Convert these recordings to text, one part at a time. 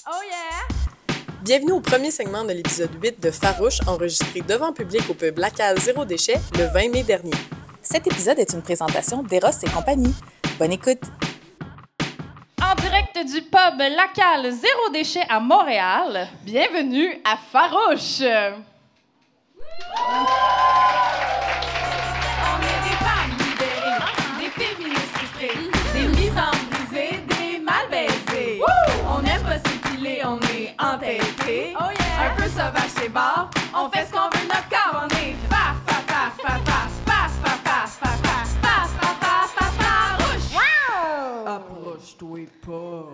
Oh yeah! Bienvenue au premier segment de l'épisode 8 de Farouche, enregistré devant public au pub Lacal Zéro Déchet le 20 mai dernier. Cet épisode est une présentation d'Eros et compagnie. Bonne écoute! En direct du pub Lacal Zéro Déchet à Montréal, bienvenue à Farouche! On est des femmes libérées, des féministes frustrées, des misanthropes brisées, des mal baisées. On aime pas s'épiler, on est entêtés. Oh yeah. Un peu sauvage chez bar, on fait ce qu'on veut de notre corps. On est farouche. Approche-toi pas.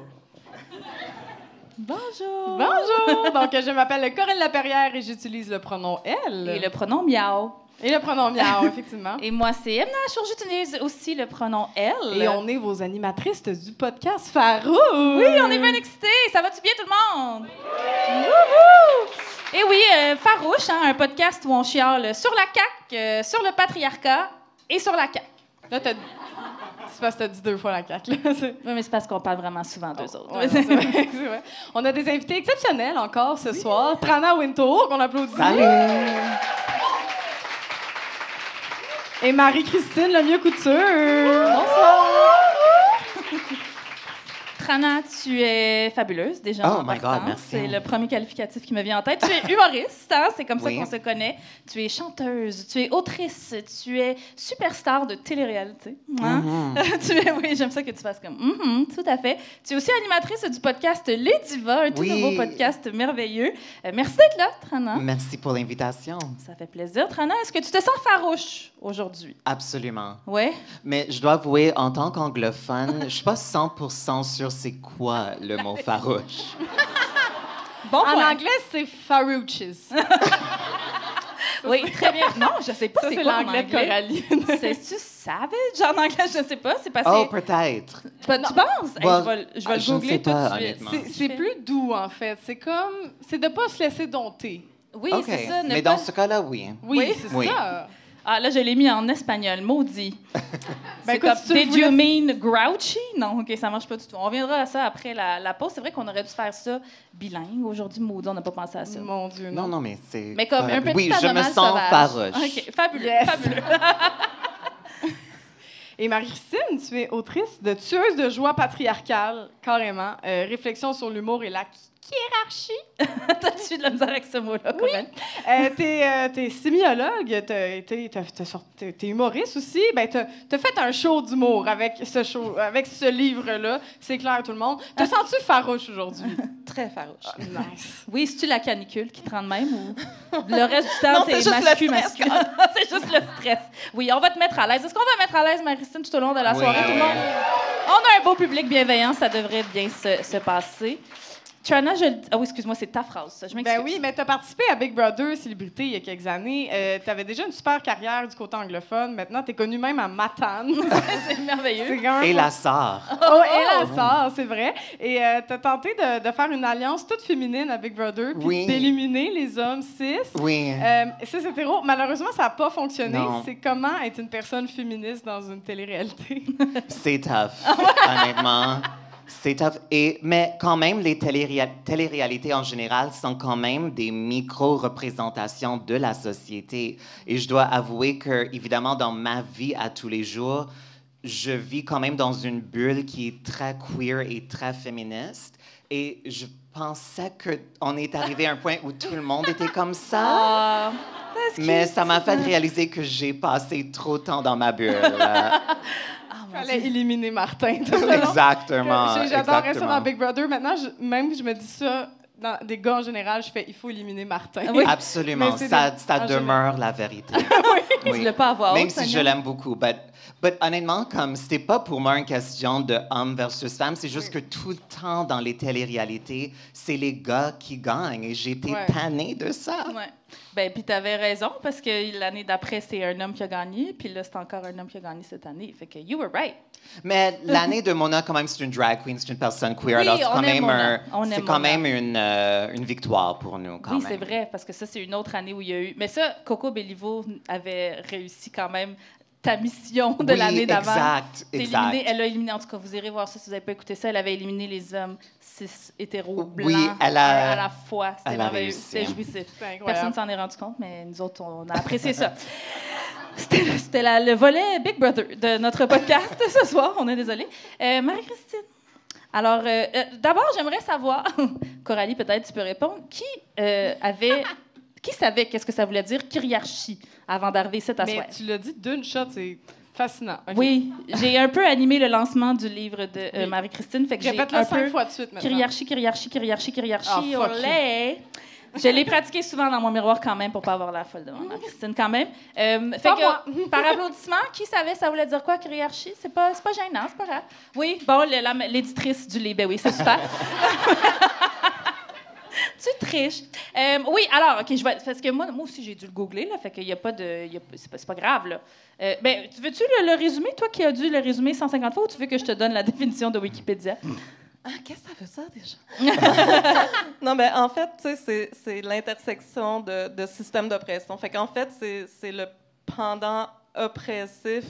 Bonjour! Bonjour! Donc, je m'appelle Corinne Laperrière et j'utilise le pronom elle. Et le pronom miaou. Et le pronom miaou, effectivement. Et moi, c'est Emna Achour, j'utilise aussi le pronom elle. Et on est vos animatrices du podcast Farouche! Oui, on est bien excités! Ça va-tu bien, tout le monde? Wouhou! Et oui, Farouche, hein, un podcast où on chiale sur la CAQ, sur le patriarcat et sur la CAQ. Là, c'est parce que t'as dit 2 fois la CAQ, là. Oui, mais c'est parce qu'on parle vraiment souvent d'eux autres. Ouais, c'est vrai, c'est vrai. On a des invités exceptionnels encore ce soir. Trana Wintour, qu'on applaudit. Salut! Et Marie-Christine Lemieux-Couture. Bonsoir! Trana, tu es fabuleuse, déjà. Oh en my partant. God, merci. C'est le premier qualificatif qui me vient en tête. Tu es humoriste, hein? C'est comme ça Oui. qu'on se connaît. Tu es chanteuse, tu es autrice, tu es superstar de télé-réalité. Hein? Oui, j'aime ça que tu fasses comme tout à fait. Tu es aussi animatrice du podcast Les Divas, un tout Oui. nouveau podcast merveilleux. Merci d'être là, Trana. Merci pour l'invitation. Ça fait plaisir. Trana, est-ce que tu te sens farouche aujourd'hui? Absolument. Oui? Mais je dois avouer, en tant qu'anglophone, je suis pas 100% sûre c'est quoi le mot farouche. Bon En point. anglais, c'est Farouches. Oui, très bien. Non, je sais pas Ça, c'est quoi en l'anglais de anglais. Coraline. C'est-tu savage en anglais? Je sais pas. C'est passé. Oh, peut-être. Tu penses? Hey, Well, je vais le je ne googler sais tout de pas, suite. honnêtement. C'est plus doux, en fait. C'est de pas se laisser dompter. Oui, OK. c'est ça. ne Mais pas- dans ce cas-là, oui. Oui, c'est Oui. ça. Ah, là, je l'ai mis en espagnol. Maudit. C'est écoute, comme, si tu le did you voulais- mean grouchy? Non, OK, ça marche pas du tout. On reviendra à ça après la pause. C'est vrai qu'on aurait dû faire ça bilingue. Aujourd'hui, maudit, on n'a pas pensé à ça. Mon Dieu, Non, non. non, mais c'est... Mais comme un petit Oui, je me animal sens sauvage. farouche. OK, fabuleux, Yes. fabuleux. Et Marie-Christine, tu es autrice de Tueuse de joie patriarcale, carrément. Réflexion sur l'humour et la hiérarchie. T'as-tu de la misère avec ce mot-là, Corinne? T'es sémiologue, t'es humoriste aussi. Ben, t'as fait un show d'humour avec ce livre-là. C'est clair, tout le monde. Te sens-tu farouche aujourd'hui? Très farouche. Nice. Oui, c'est-tu la canicule qui te rend de même ou le reste du temps, Non, t'es c'est juste le stress. masculin? C'est juste le stress. Oui, on va te mettre à l'aise. Est-ce qu'on va mettre à l'aise Marie-Christine tout au long de la Oui, soirée? Tout le oui. monde? On a un beau public bienveillant, ça devrait bien se passer. Trana, ah oui, excuse-moi, c'est ta phrase, ça. Je m'excuse. Ben oui, mais tu as participé à Big Brother Célébrité il y a quelques années. Tu avais déjà une super carrière du côté anglophone. Maintenant, tu es connue même à Matane. c'est merveilleux. C'est quand même Et la sœur. Oh, et la sœur, c'est vrai. Et tu as tenté de faire une alliance toute féminine à Big Brother, puis Oui. d'éliminer les hommes cis. Oui. Ça, c'est hétéro. Malheureusement, ça n'a pas fonctionné. Non. C'est comment être une personne féministe dans une télé-réalité. C'est tough, honnêtement. C'est tough. Mais quand même, les téléréalités en général sont quand même des micro-représentations de la société. Et je dois avouer que, évidemment, dans ma vie à tous les jours, je vis quand même dans une bulle qui est très queer et très féministe. Et je pensais qu'on est arrivé à un point où tout le monde était comme ça. Ah, Mais ça m'a fait réaliser que j'ai passé trop de temps dans ma bulle. Fallait éliminer Martin. Exactement. J'adorais ça dans exactement. Big Brother. Maintenant, même je me dis ça dans des gars en général, je fais il faut éliminer Martin. Oui. Absolument. Mais c'est Ça en demeure la vérité. tu Oui. l'as pas à voix Même haute, si je Sonia? l'aime beaucoup. But honnêtement, comme c'était pas pour moi une question de homme versus femme, c'est juste que tout le temps dans les téléréalités, c'est les gars qui gagnent. Et j'étais Ouais. tannée de ça. Ouais. Ben, puis t'avais raison, parce que l'année d'après, c'est un homme qui a gagné, puis là, c'est encore un homme qui a gagné cette année. Fait que you were right. Mais l'année de Mona, quand même, c'est une drag queen, c'est une personne queer. Oui, alors, c'est on quand aime même, Mona. On aime c'est quand Mona. même une victoire pour nous, quand Oui, même. c'est vrai, parce que ça, c'est une autre année où il y a eu... Mais ça, Coco Bellivo avait réussi quand même ta mission de Oui, l'année d'avant. exact, T'as exact. éliminé- elle a éliminé, en tout cas, vous irez voir ça si vous n'avez pas écouté ça, elle avait éliminé les hommes cis hétéro blanc Oui, elle a- à la fois. C'était elle a merveilleux. réussi. C'était jouissif. C'est incroyable. Personne s'en est rendu compte, mais nous autres, on a apprécié ça. C'était le volet Big Brother de notre podcast ce soir. On est désolé. Marie-Christine. Alors, d'abord, j'aimerais savoir, Coralie, peut-être tu peux répondre, qui savait qu'est-ce que ça voulait dire kyriarchie avant d'arriver ici à Mais soir? tu l'as dit d'une shot, c'est fascinant. Ok. Oui, j'ai un peu animé le lancement du livre de Marie-Christine, fait que j'ai Répète-le un 5 peu fois de suite maintenant. kyriarchie, Ah, fuck olé. Je l'ai pratiqué souvent dans mon miroir quand même pour pas avoir la folle devant Marie-Christine quand même. Fait que, par applaudissement, qui savait ça voulait dire quoi, kyriarchie? C'est pas gênant, c'est pas grave. Oui, bon, l'éditrice du livre, ben oui, c'est super. Tu triches. Oui, alors, OK, parce que moi aussi, j'ai dû le googler, là, fait qu'il y a pas de... c'est pas grave, là. Veux-tu le résumer, toi qui as dû le résumer 150 fois, ou tu veux que je te donne la définition de Wikipédia? Ah, qu'est-ce que ça veut dire déjà? Non, mais en fait, tu sais, c'est l'intersection de systèmes d'oppression. Fait qu'en fait, c'est le pendant oppressif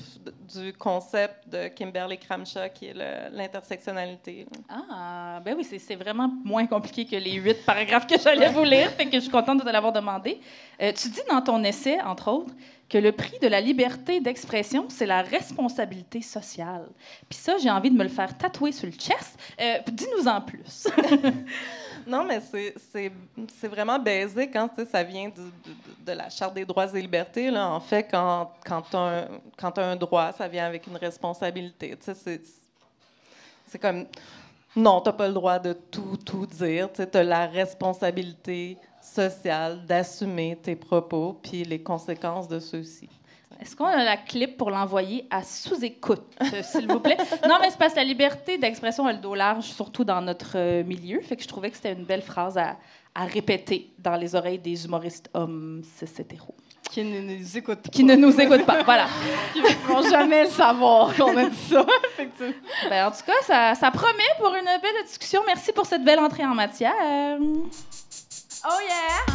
du concept de Kimberly Crenshaw, qui est l'intersectionnalité. Ah, ben oui, c'est vraiment moins compliqué que les 8 paragraphes que j'allais vous lire, fait que je suis contente de te l'avoir demandé. Tu dis dans ton essai, entre autres, que le prix de la liberté d'expression, c'est la responsabilité sociale. Puis ça, j'ai envie de me le faire tatouer sur le chest. Dis-nous-en plus. Non, mais c'est vraiment basique, hein, tu sais, ça vient de la Charte des droits et libertés. Là. En fait, quand tu as un droit, ça vient avec une responsabilité. Tu sais, c'est comme, non, tu n'as pas le droit de tout dire. Tu as la responsabilité sociale d'assumer tes propos puis les conséquences de ceux-ci. Est-ce qu'on a la clip pour l'envoyer à sous-écoute, s'il vous plaît? Non, mais c'est parce que la liberté d'expression a le dos large, surtout dans notre milieu. Fait que je trouvais que c'était une belle phrase à répéter dans les oreilles des humoristes hommes cis hétéros. Qui ne nous écoute pas. Qui ne nous écoutent pas, voilà. Qui ne vont jamais le savoir qu'on a dit ça, effectivement. Ben, en tout cas, ça promet pour une belle discussion. Merci pour cette belle entrée en matière. Oh yeah!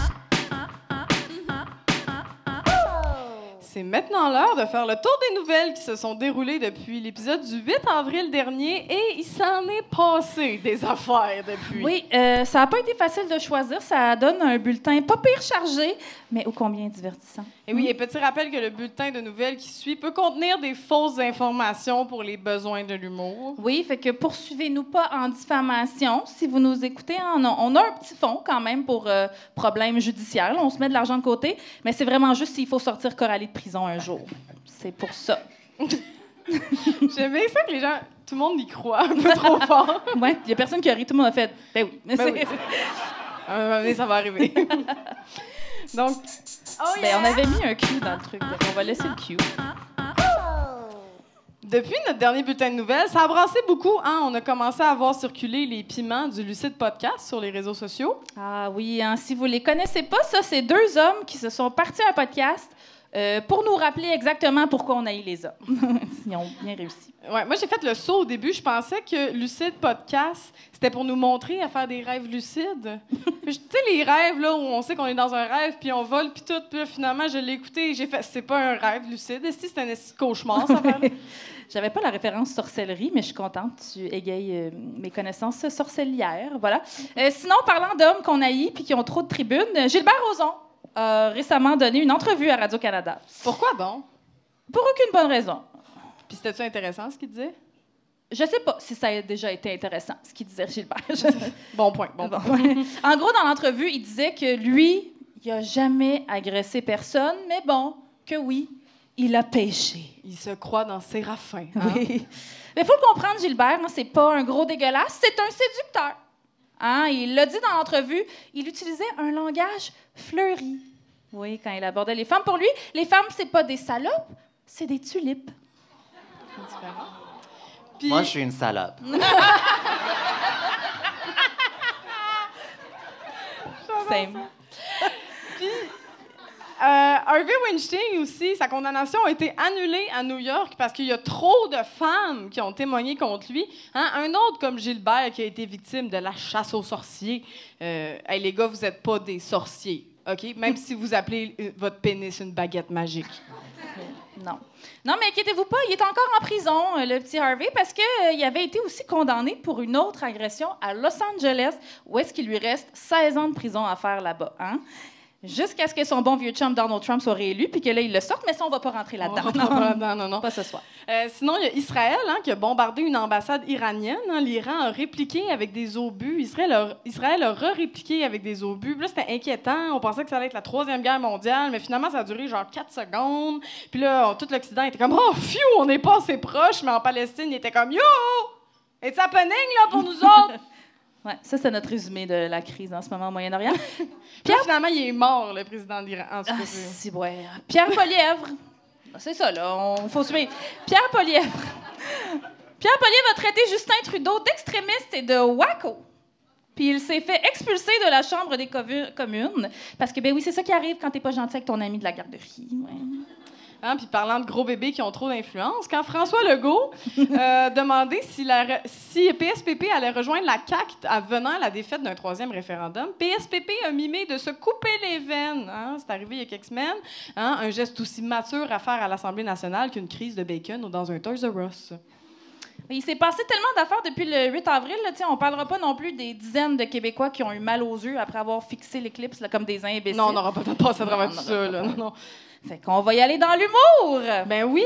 C'est maintenant l'heure de faire le tour des nouvelles qui se sont déroulées depuis l'épisode du 8 avril dernier et il s'en est passé des affaires depuis. Oui, ça n'a pas été facile de choisir. Ça donne un bulletin pas pire chargé, mais ô combien divertissant. Et oui, et petit rappel que le bulletin de nouvelles qui suit peut contenir des fausses informations pour les besoins de l'humour. Oui, fait que poursuivez-nous pas en diffamation. Si vous nous écoutez, on a un petit fonds quand même pour problèmes judiciaires. Là, on se met de l'argent de côté, mais c'est vraiment juste s'il faut sortir Coralie de prison un jour. C'est pour ça. J'aime bien ça que les gens, tout le monde y croit un peu trop fort. Oui, il y a personne qui a ri, tout le monde a fait « Ben oui. » Ben oui. À un moment donné, ça va arriver. Donc, on avait mis un cue dans le truc, donc on va laisser le cue. depuis notre dernier bulletin de nouvelles, ça a brassé beaucoup. Hein? On a commencé à voir circuler les piments du Lucide Podcast sur les réseaux sociaux. Ah oui, hein, si vous les connaissez pas, ça, c'est 2 hommes qui se sont partis à un podcast pour nous rappeler exactement pourquoi on haït les hommes. Ils ont bien réussi. Ouais, moi, j'ai fait le saut au début. Je pensais que Lucide Podcast, c'était pour nous montrer à faire des rêves lucides. Tu sais, les rêves, là, où on sait qu'on est dans un rêve, puis on vole, puis tout. Puis là, finalement, je l'ai écouté et j'ai fait, c'est pas un rêve lucide. Est-ce que c'est un cauchemar, ça? J'avais pas la référence sorcellerie, mais je suis contente. Tu égayes mes connaissances sorcelières. Voilà. Sinon, parlant d'hommes qu'on haït puis qui ont trop de tribunes, Gilbert Rozon a récemment donné une entrevue à Radio-Canada. Pourquoi donc? Pour aucune bonne raison. Puis c'était-tu intéressant, ce qu'il disait? Je sais pas si ça a déjà été intéressant, ce qu'il disait Gilbert. Bon point, bon point. En gros, dans l'entrevue, il disait que lui, il a jamais agressé personne, mais bon, que oui, il a péché. Il se croit dans Séraphin. Hein? Oui. Mais il faut le comprendre, Gilbert, hein, c'est pas un gros dégueulasse, c'est un séducteur. Hein, il l'a dit dans l'entrevue, il utilisait un langage fleuri. Oui, quand il abordait les femmes. Pour lui, les femmes, c'est pas des salopes, c'est des tulipes. C'est différent. Puis... Moi, je suis une salope. Same. Puis, Harvey Weinstein aussi, sa condamnation a été annulée à New York parce qu'il y a trop de femmes qui ont témoigné contre lui. Hein? Un autre comme Gilbert qui a été victime de la chasse aux sorciers. Hey, les gars, vous n'êtes pas des sorciers, OK? Même si vous appelez votre pénis une baguette magique. Non. Non, mais inquiétez-vous pas, il est encore en prison, le petit Harvey, parce qu'il avait été aussi condamné pour une autre agression à Los Angeles, où est-ce qu'il lui reste 16 ans de prison à faire là-bas. Hein? Jusqu'à ce que son bon vieux chum Donald Trump soit réélu, puis que là, il le sorte, mais ça, on va pas rentrer là-dedans. On rentre pas là-dedans, non. Pas ce soir. Sinon, il y a Israël qui a bombardé une ambassade iranienne. L'Iran a répliqué avec des obus. Israël a répliqué avec des obus. Puis là, c'était inquiétant. On pensait que ça allait être la 3e guerre mondiale, mais finalement, ça a duré genre 4 secondes. Puis là, tout l'Occident était comme « Oh, phew, on n'est pas assez proche. » Mais en Palestine, il était comme « Yo, it's happening là, pour nous autres! » Ouais, ça, c'est notre résumé de la crise en ce moment au Moyen-Orient. Puis finalement, il est mort, le président de l'Iran. Si, ouais. Pierre Poilievre. C'est ça, là. On faut suivre. Pierre Poilievre. Pierre Poilievre a traité Justin Trudeau d'extrémiste et de wacko. Puis il s'est fait expulser de la Chambre des communes. Parce que, ben oui, c'est ça qui arrive quand t'es pas gentil avec ton ami de la garderie. Ouais. Puis parlant de gros bébés qui ont trop d'influence, quand François Legault demandait si PSPP allait rejoindre la CAQ venant à la défaite d'un 3e référendum, PSPP a mimé de se couper les veines. C'est arrivé il y a quelques semaines. Un geste aussi mature à faire à l'Assemblée nationale qu'une crise de bacon ou dans un Toys R Us. Il s'est passé tellement d'affaires depuis le 8 avril. Là, on ne parlera pas non plus des dizaines de Québécois qui ont eu mal aux yeux après avoir fixé l'éclipse là, comme des imbéciles. Non, on n'aura pas de passer à travers tout ça. Là. Non. Fait qu'on va y aller dans l'humour! Ben oui,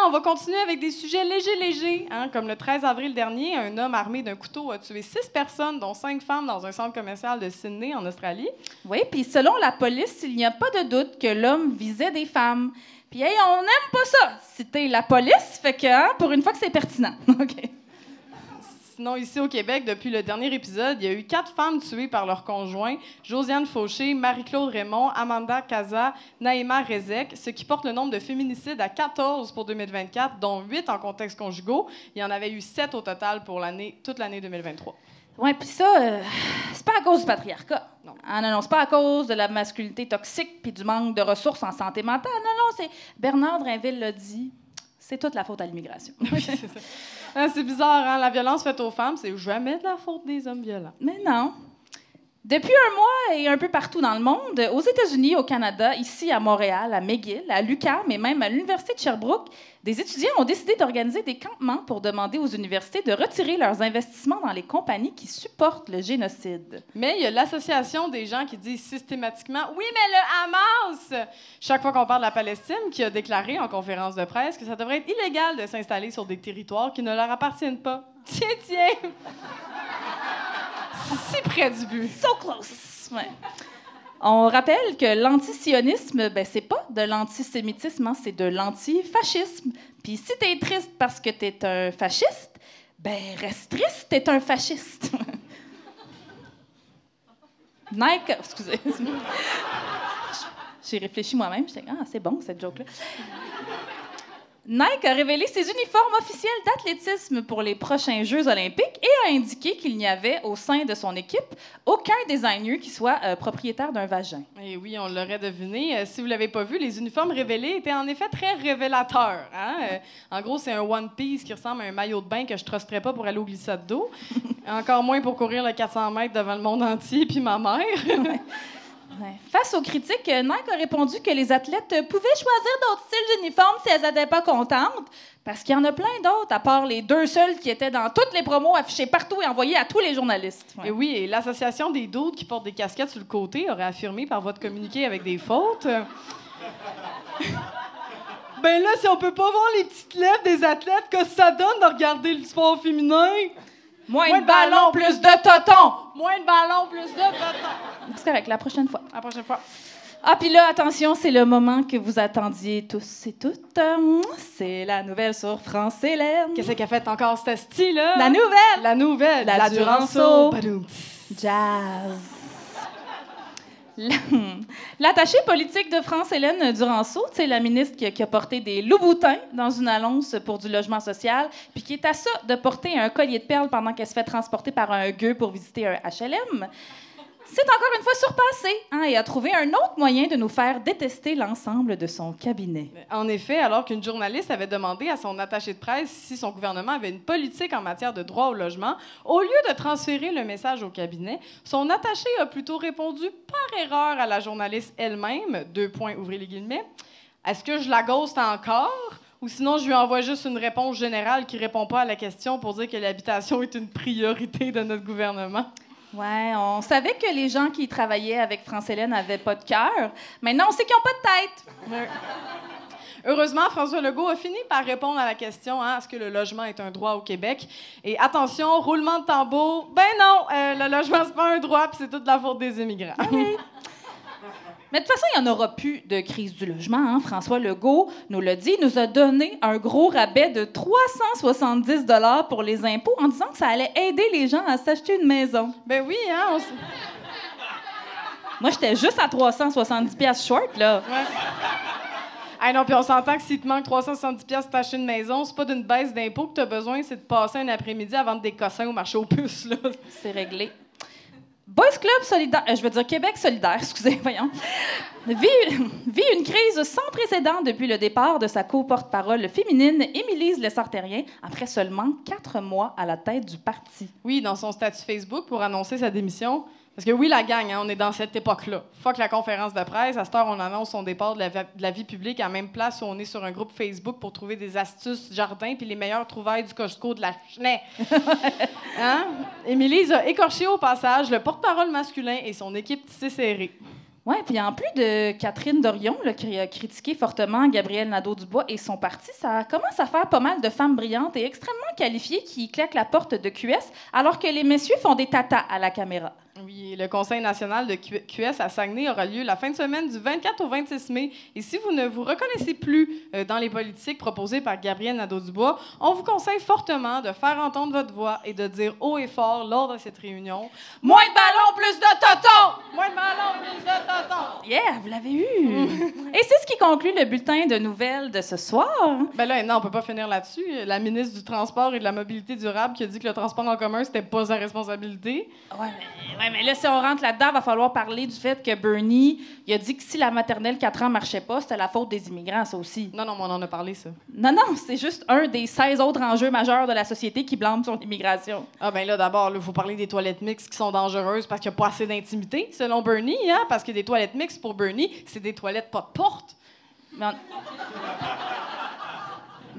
on va continuer avec des sujets légers. Comme le 13 avril dernier, un homme armé d'un couteau a tué 6 personnes, dont 5 femmes, dans un centre commercial de Sydney, en Australie. Oui, puis selon la police, il n'y a pas de doute que l'homme visait des femmes. Puis, hey, on n'aime pas ça, citer la police, fait que, pour une fois que c'est pertinent. OK. Sinon, ici au Québec, depuis le dernier épisode, il y a eu 4 femmes tuées par leurs conjoints, Josiane Fauché, Marie-Claude Raymond, Amanda Caza, Naïma Rezek, ce qui porte le nombre de féminicides à 14 pour 2024, dont 8 en contexte conjugaux. Il y en avait eu 7 au total pour toute l'année 2023. Oui, puis ça, c'est pas à cause du patriarcat. Non. Non, c'est pas à cause de la masculinité toxique puis du manque de ressources en santé mentale. Non, c'est Bernard Drinville l'a dit. C'est toute la faute à l'immigration. Oui, c'est ça. C'est bizarre, la violence faite aux femmes, c'est jamais de la faute des hommes violents. Mais non. Depuis un mois et un peu partout dans le monde, aux États-Unis, au Canada, ici à Montréal, à McGill, à l'UQAM et même à l'Université de Sherbrooke, des étudiants ont décidé d'organiser des campements pour demander aux universités de retirer leurs investissements dans les compagnies qui supportent le génocide. Mais il y a l'association des gens qui disent systématiquement « Oui, mais le Hamas! » Chaque fois qu'on parle de la Palestine, qui a déclaré en conférence de presse que ça devrait être illégal de s'installer sur des territoires qui ne leur appartiennent pas. Tiens! Si près du but. So close! Ouais. On rappelle que l'antisionisme, c'est pas de l'antisémitisme, c'est de l'antifascisme. Puis si t'es triste parce que t'es un fasciste, reste triste, t'es un fasciste. Nike... Excusez. J'ai réfléchi moi-même, j'étais c'est bon cette joke-là. Nike a révélé ses uniformes officiels d'athlétisme pour les prochains Jeux olympiques et a indiqué qu'il n'y avait au sein de son équipe aucun designer qui soit propriétaire d'un vagin. Et oui, on l'aurait deviné. Si vous ne l'avez pas vu, les uniformes révélés étaient en effet très révélateurs. En gros, c'est un One Piece qui ressemble à un maillot de bain que je ne trusterais pas pour aller au glissade d'eau. Encore moins pour courir le 400 mètres devant le monde entier puis ma mère. Ouais. Face aux critiques, Nike a répondu que les athlètes pouvaient choisir d'autres styles d'uniformes si elles n'étaient pas contentes, parce qu'il y en a plein d'autres, à part les 2 seuls qui étaient dans toutes les promos affichées partout et envoyées à tous les journalistes. Ouais. Et oui, et l'association des dudes qui portent des casquettes sur le côté aurait affirmé par voie de communiqué avec des fautes. Ben là, si on peut pas voir les petites lèvres des athlètes, que ça donne de regarder le sport féminin? Moins de ballons, plus de totons! Moins de ballons, plus de totons! C'est correct, la prochaine fois. La prochaine fois. Ah, puis là, attention, c'est le moment que vous attendiez tous et toutes. C'est la nouvelle sur France Hélène. Qu'est-ce qu'elle fait encore, cette style-là? La nouvelle! La nouvelle! La Duranceau! Jazz! L'attachée politique de France, Hélène Duranceau, la ministre qui a porté des loups-boutins dans une annonce pour du logement social, puis qui est à ça de porter un collier de perles pendant qu'elle se fait transporter par un gueux pour visiter un HLM, s'est encore une fois surpassée et a trouvé un autre moyen de nous faire détester l'ensemble de son cabinet. En effet, alors qu'une journaliste avait demandé à son attaché de presse si son gouvernement avait une politique en matière de droit au logement, au lieu de transférer le message au cabinet, son attaché a plutôt répondu par erreur à la journaliste elle-même, : ouvrez les guillemets, est-ce que je la ghost encore? Ou sinon, je lui envoie juste une réponse générale qui répond pas à la question pour dire que l'habitation est une priorité de notre gouvernement? Ouais, on savait que les gens qui travaillaient avec France-Hélène n'avaient pas de cœur. Maintenant, on sait qu'ils n'ont pas de tête. Ouais. Heureusement, François Legault a fini par répondre à la question est-ce que le logement est un droit au Québec? Et attention, roulement de tambour, ben non, le logement, c'est pas un droit, puis c'est toute la faute des immigrants. Okay. Mais de toute façon, il n'y en aura plus de crise du logement. Hein? François Legault nous l'a dit, nous a donné un gros rabais de 370 $ pour les impôts en disant que ça allait aider les gens à s'acheter une maison. Ben oui, hein? Moi, j'étais juste à 370$ short, là. Ouais. Ah non, puis on s'entend que s'il te manque 370$ pour t'acheter une maison, c'est pas d'une baisse d'impôts que tu as besoin, c'est de passer un après-midi à vendre des cossins au marché aux puces, là. C'est réglé. Boys Club solidaire, je veux dire Québec solidaire, excusez, voyons, vit une crise sans précédent depuis le départ de sa co-porte-parole féminine, Émilise Lessard-Terrien, après seulement 4 mois à la tête du parti. Oui, dans son statut Facebook pour annoncer sa démission. Parce que oui, la gang, hein, on est dans cette époque-là. Fuck la conférence de presse. À cette heure, on annonce son départ de la vie publique à la même place où on est sur un groupe Facebook pour trouver des astuces jardin puis les meilleures trouvailles du Costco de la Chenay. Hein? Émilise a écorché au passage le porte-parole masculin et son équipe tissée serrée. Oui, puis en plus de Catherine Dorion, là, qui a critiqué fortement Gabriel Nadeau-Dubois et son parti, ça commence à faire pas mal de femmes brillantes et extrêmement qualifiées qui claquent la porte de QS alors que les messieurs font des tatas à la caméra. Oui, le Conseil national de QS à Saguenay aura lieu la fin de semaine du 24 au 26 mai. Et si vous ne vous reconnaissez plus dans les politiques proposées par Gabriel Nadeau-Dubois, on vous conseille fortement de faire entendre votre voix et de dire haut et fort lors de cette réunion « Moins de ballons, plus de tontons! Moins de ballons, plus de tontons! » Yeah, vous l'avez eu! Et c'est ce qui conclut le bulletin de nouvelles de ce soir. Ben là, non, on peut pas finir là-dessus. La ministre du Transport et de la Mobilité durable qui a dit que le transport en commun, c'était pas sa responsabilité. Ouais, mais là, si on rentre là-dedans, il va falloir parler du fait que Bernie, il a dit que si la maternelle 4 ans marchait pas, c'était la faute des immigrants, ça aussi. Non, on en a parlé, ça. Non, c'est juste un des 16 autres enjeux majeurs de la société qui blâme sur l'immigration. Ah ben là, d'abord, il faut parler des toilettes mixtes qui sont dangereuses parce qu'il n'y a pas assez d'intimité, selon Bernie, hein? Parce que des toilettes mixtes, pour Bernie, c'est des toilettes pas de porte. Mais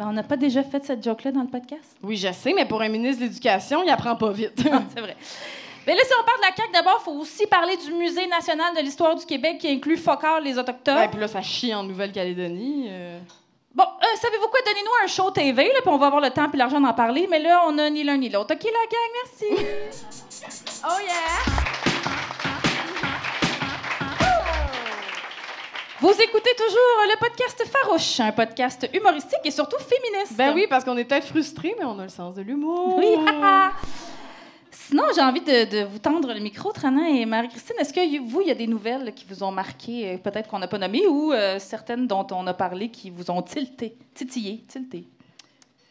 on n'a pas déjà fait cette joke-là dans le podcast? Oui, je sais, mais pour un ministre de l'Éducation, il apprend pas vite. C'est vrai. Mais là, si on parle de la CAQ, d'abord, il faut aussi parler du Musée national de l'histoire du Québec qui inclut Focard les Autochtones. Ouais, puis là, ça chie en Nouvelle-Calédonie. Bon, savez-vous quoi? Donnez-nous un show TV, là, puis on va avoir le temps et l'argent d'en parler. Mais là, on a ni l'un ni l'autre. OK, la gang, merci. Oh yeah! Vous écoutez toujours le podcast Farouche, un podcast humoristique et surtout féministe. Ben oui, parce qu'on est peut-être frustrés, mais on a le sens de l'humour. Oui, haha! Sinon, j'ai envie de vous tendre le micro, Trana et Marie-Christine. Est-ce que vous, il y a des nouvelles qui vous ont marqué, peut-être qu'on n'a pas nommé, ou certaines dont on a parlé qui vous ont titillé?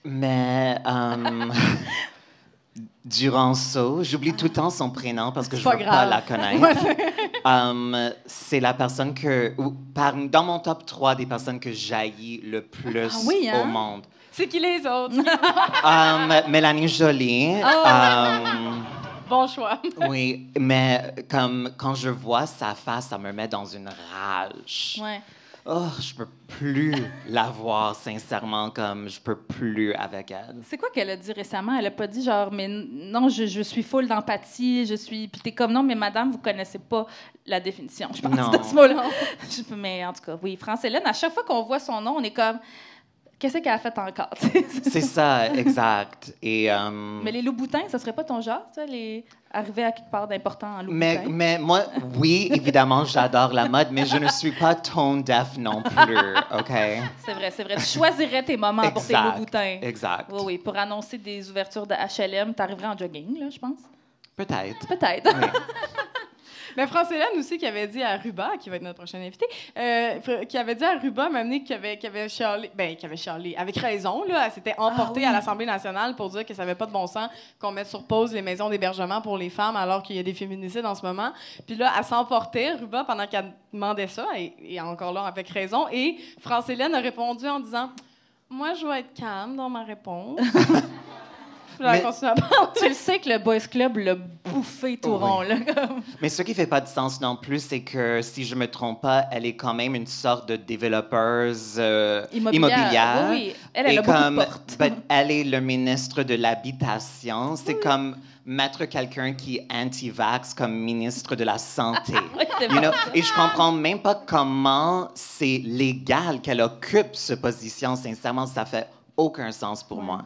Mais Duranceau, j'oublie tout le temps son prénom parce que je ne veux pas la connaître. C'est la personne dans mon top 3 des personnes que j'haïs le plus au monde. C'est qui les autres? Mélanie Joly. Bon choix. Oui, mais quand je vois sa face, ça me met dans une rage. Ouais. Oh, je peux plus la voir, sincèrement, je peux plus avec elle. C'est quoi qu'elle a dit récemment? Elle a pas dit genre, mais non, je suis full d'empathie, Puis t'es comme, non, mais madame, vous connaissez pas la définition, je pense, de ce mot-là. Mais en tout cas, oui, France-Hélène, à chaque fois qu'on voit son nom, on est comme... Qu'est-ce qu'elle a fait encore? C'est ça, exact. Et, mais les loups-boutins, ça serait pas ton genre, ça, arriver à quelque part d'important en loup-boutin? Mais moi, oui, évidemment, j'adore la mode, mais je ne suis pas tone deaf non plus, OK? C'est vrai. Tu choisirais tes moments pour tes loups-boutins. Exact. Oui, pour annoncer des ouvertures de H&M, t'arriverais en jogging, là, je pense. Peut-être. Oui. Mais France-Hélène aussi, qui avait dit à Ruba, qui va être notre prochaine invitée, qui avait dit à Ruba, m'amener qu'il avait chialé, avec raison, là, elle s'était emportée à l'Assemblée nationale pour dire que ça n'avait pas de bon sens qu'on mette sur pause les maisons d'hébergement pour les femmes alors qu'il y a des féminicides en ce moment. Puis là, elle s'emportait, Ruba, pendant qu'elle demandait ça, et encore là, avec raison, et France-Hélène a répondu en disant « Moi, je vais être calme dans ma réponse. » Je vais continuer à parler. Tu le sais que le Boys Club l'a bouffé tout rond, là. Mais ce qui fait pas de sens non plus, c'est que, si je me trompe pas, elle est quand même une sorte de développeuse immobilière. Oui, elle Et a beaucoup de comme, portes. elle est le ministre de l'Habitation. C'est comme mettre quelqu'un qui est anti-vax comme ministre de la Santé. C'est You bon, know? ça. Et je comprends même pas comment c'est légal qu'elle occupe cette position. Sincèrement, ça fait aucun sens pour moi.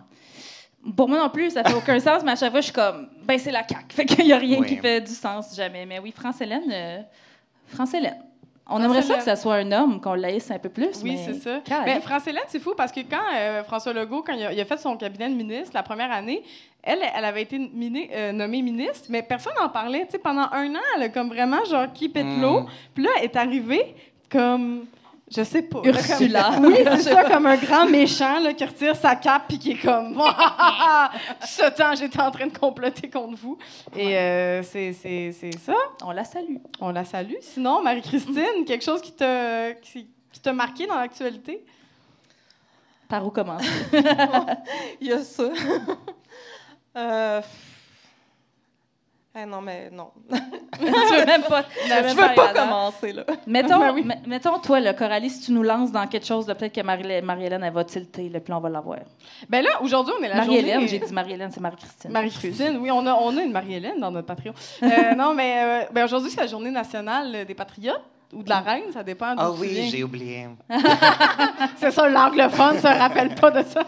Pour moi non plus, ça fait aucun sens, mais à chaque fois, je suis comme, ben c'est la CAQ. Fait qu'il y a rien Oui. qui fait du sens, jamais. Mais oui, France-Hélène. On France aimerait ça Hélène. que ça soit un homme, qu'on l'haïsse un peu plus. Oui, mais... c'est ça. Calme. Mais France-Hélène, c'est fou parce que quand François Legault, quand il a fait son cabinet de ministre la première année, elle avait été nommée ministre, mais personne n'en parlait. Tu sais, pendant un an, elle a comme vraiment genre keep it low. Puis là, elle est arrivée comme... Je sais pas. Ursula. Oui, c'est ça, comme un grand méchant là, qui retire sa cape puis qui est comme ce temps, j'étais en train de comploter contre vous. Et c'est ça. On la salue. On la salue. Sinon, Marie-Christine, quelque chose qui t'a marqué dans l'actualité? Par où commencer? Il y a ça. Non, mais non. Tu veux même pas. Je veux pas commencer, là. Mettons, Ben oui. mettons, toi, le Coralie, si tu nous lances dans quelque chose, là, peut-être que Marie-Hélène, elle va tilter, là, puis on va la voir. Ben là, aujourd'hui, on est la Marie-Hélène, journée... j'ai dit Marie-Hélène, c'est Marie-Christine. Marie-Christine, oui, on a une Marie-Hélène dans notre Patreon. Non, mais ben aujourd'hui, c'est la journée nationale des Patriotes, ou de la Reine, ça dépend d'où Ah tu oui, viens. j'ai oublié. C'est ça, l'anglophone se rappelle pas de ça.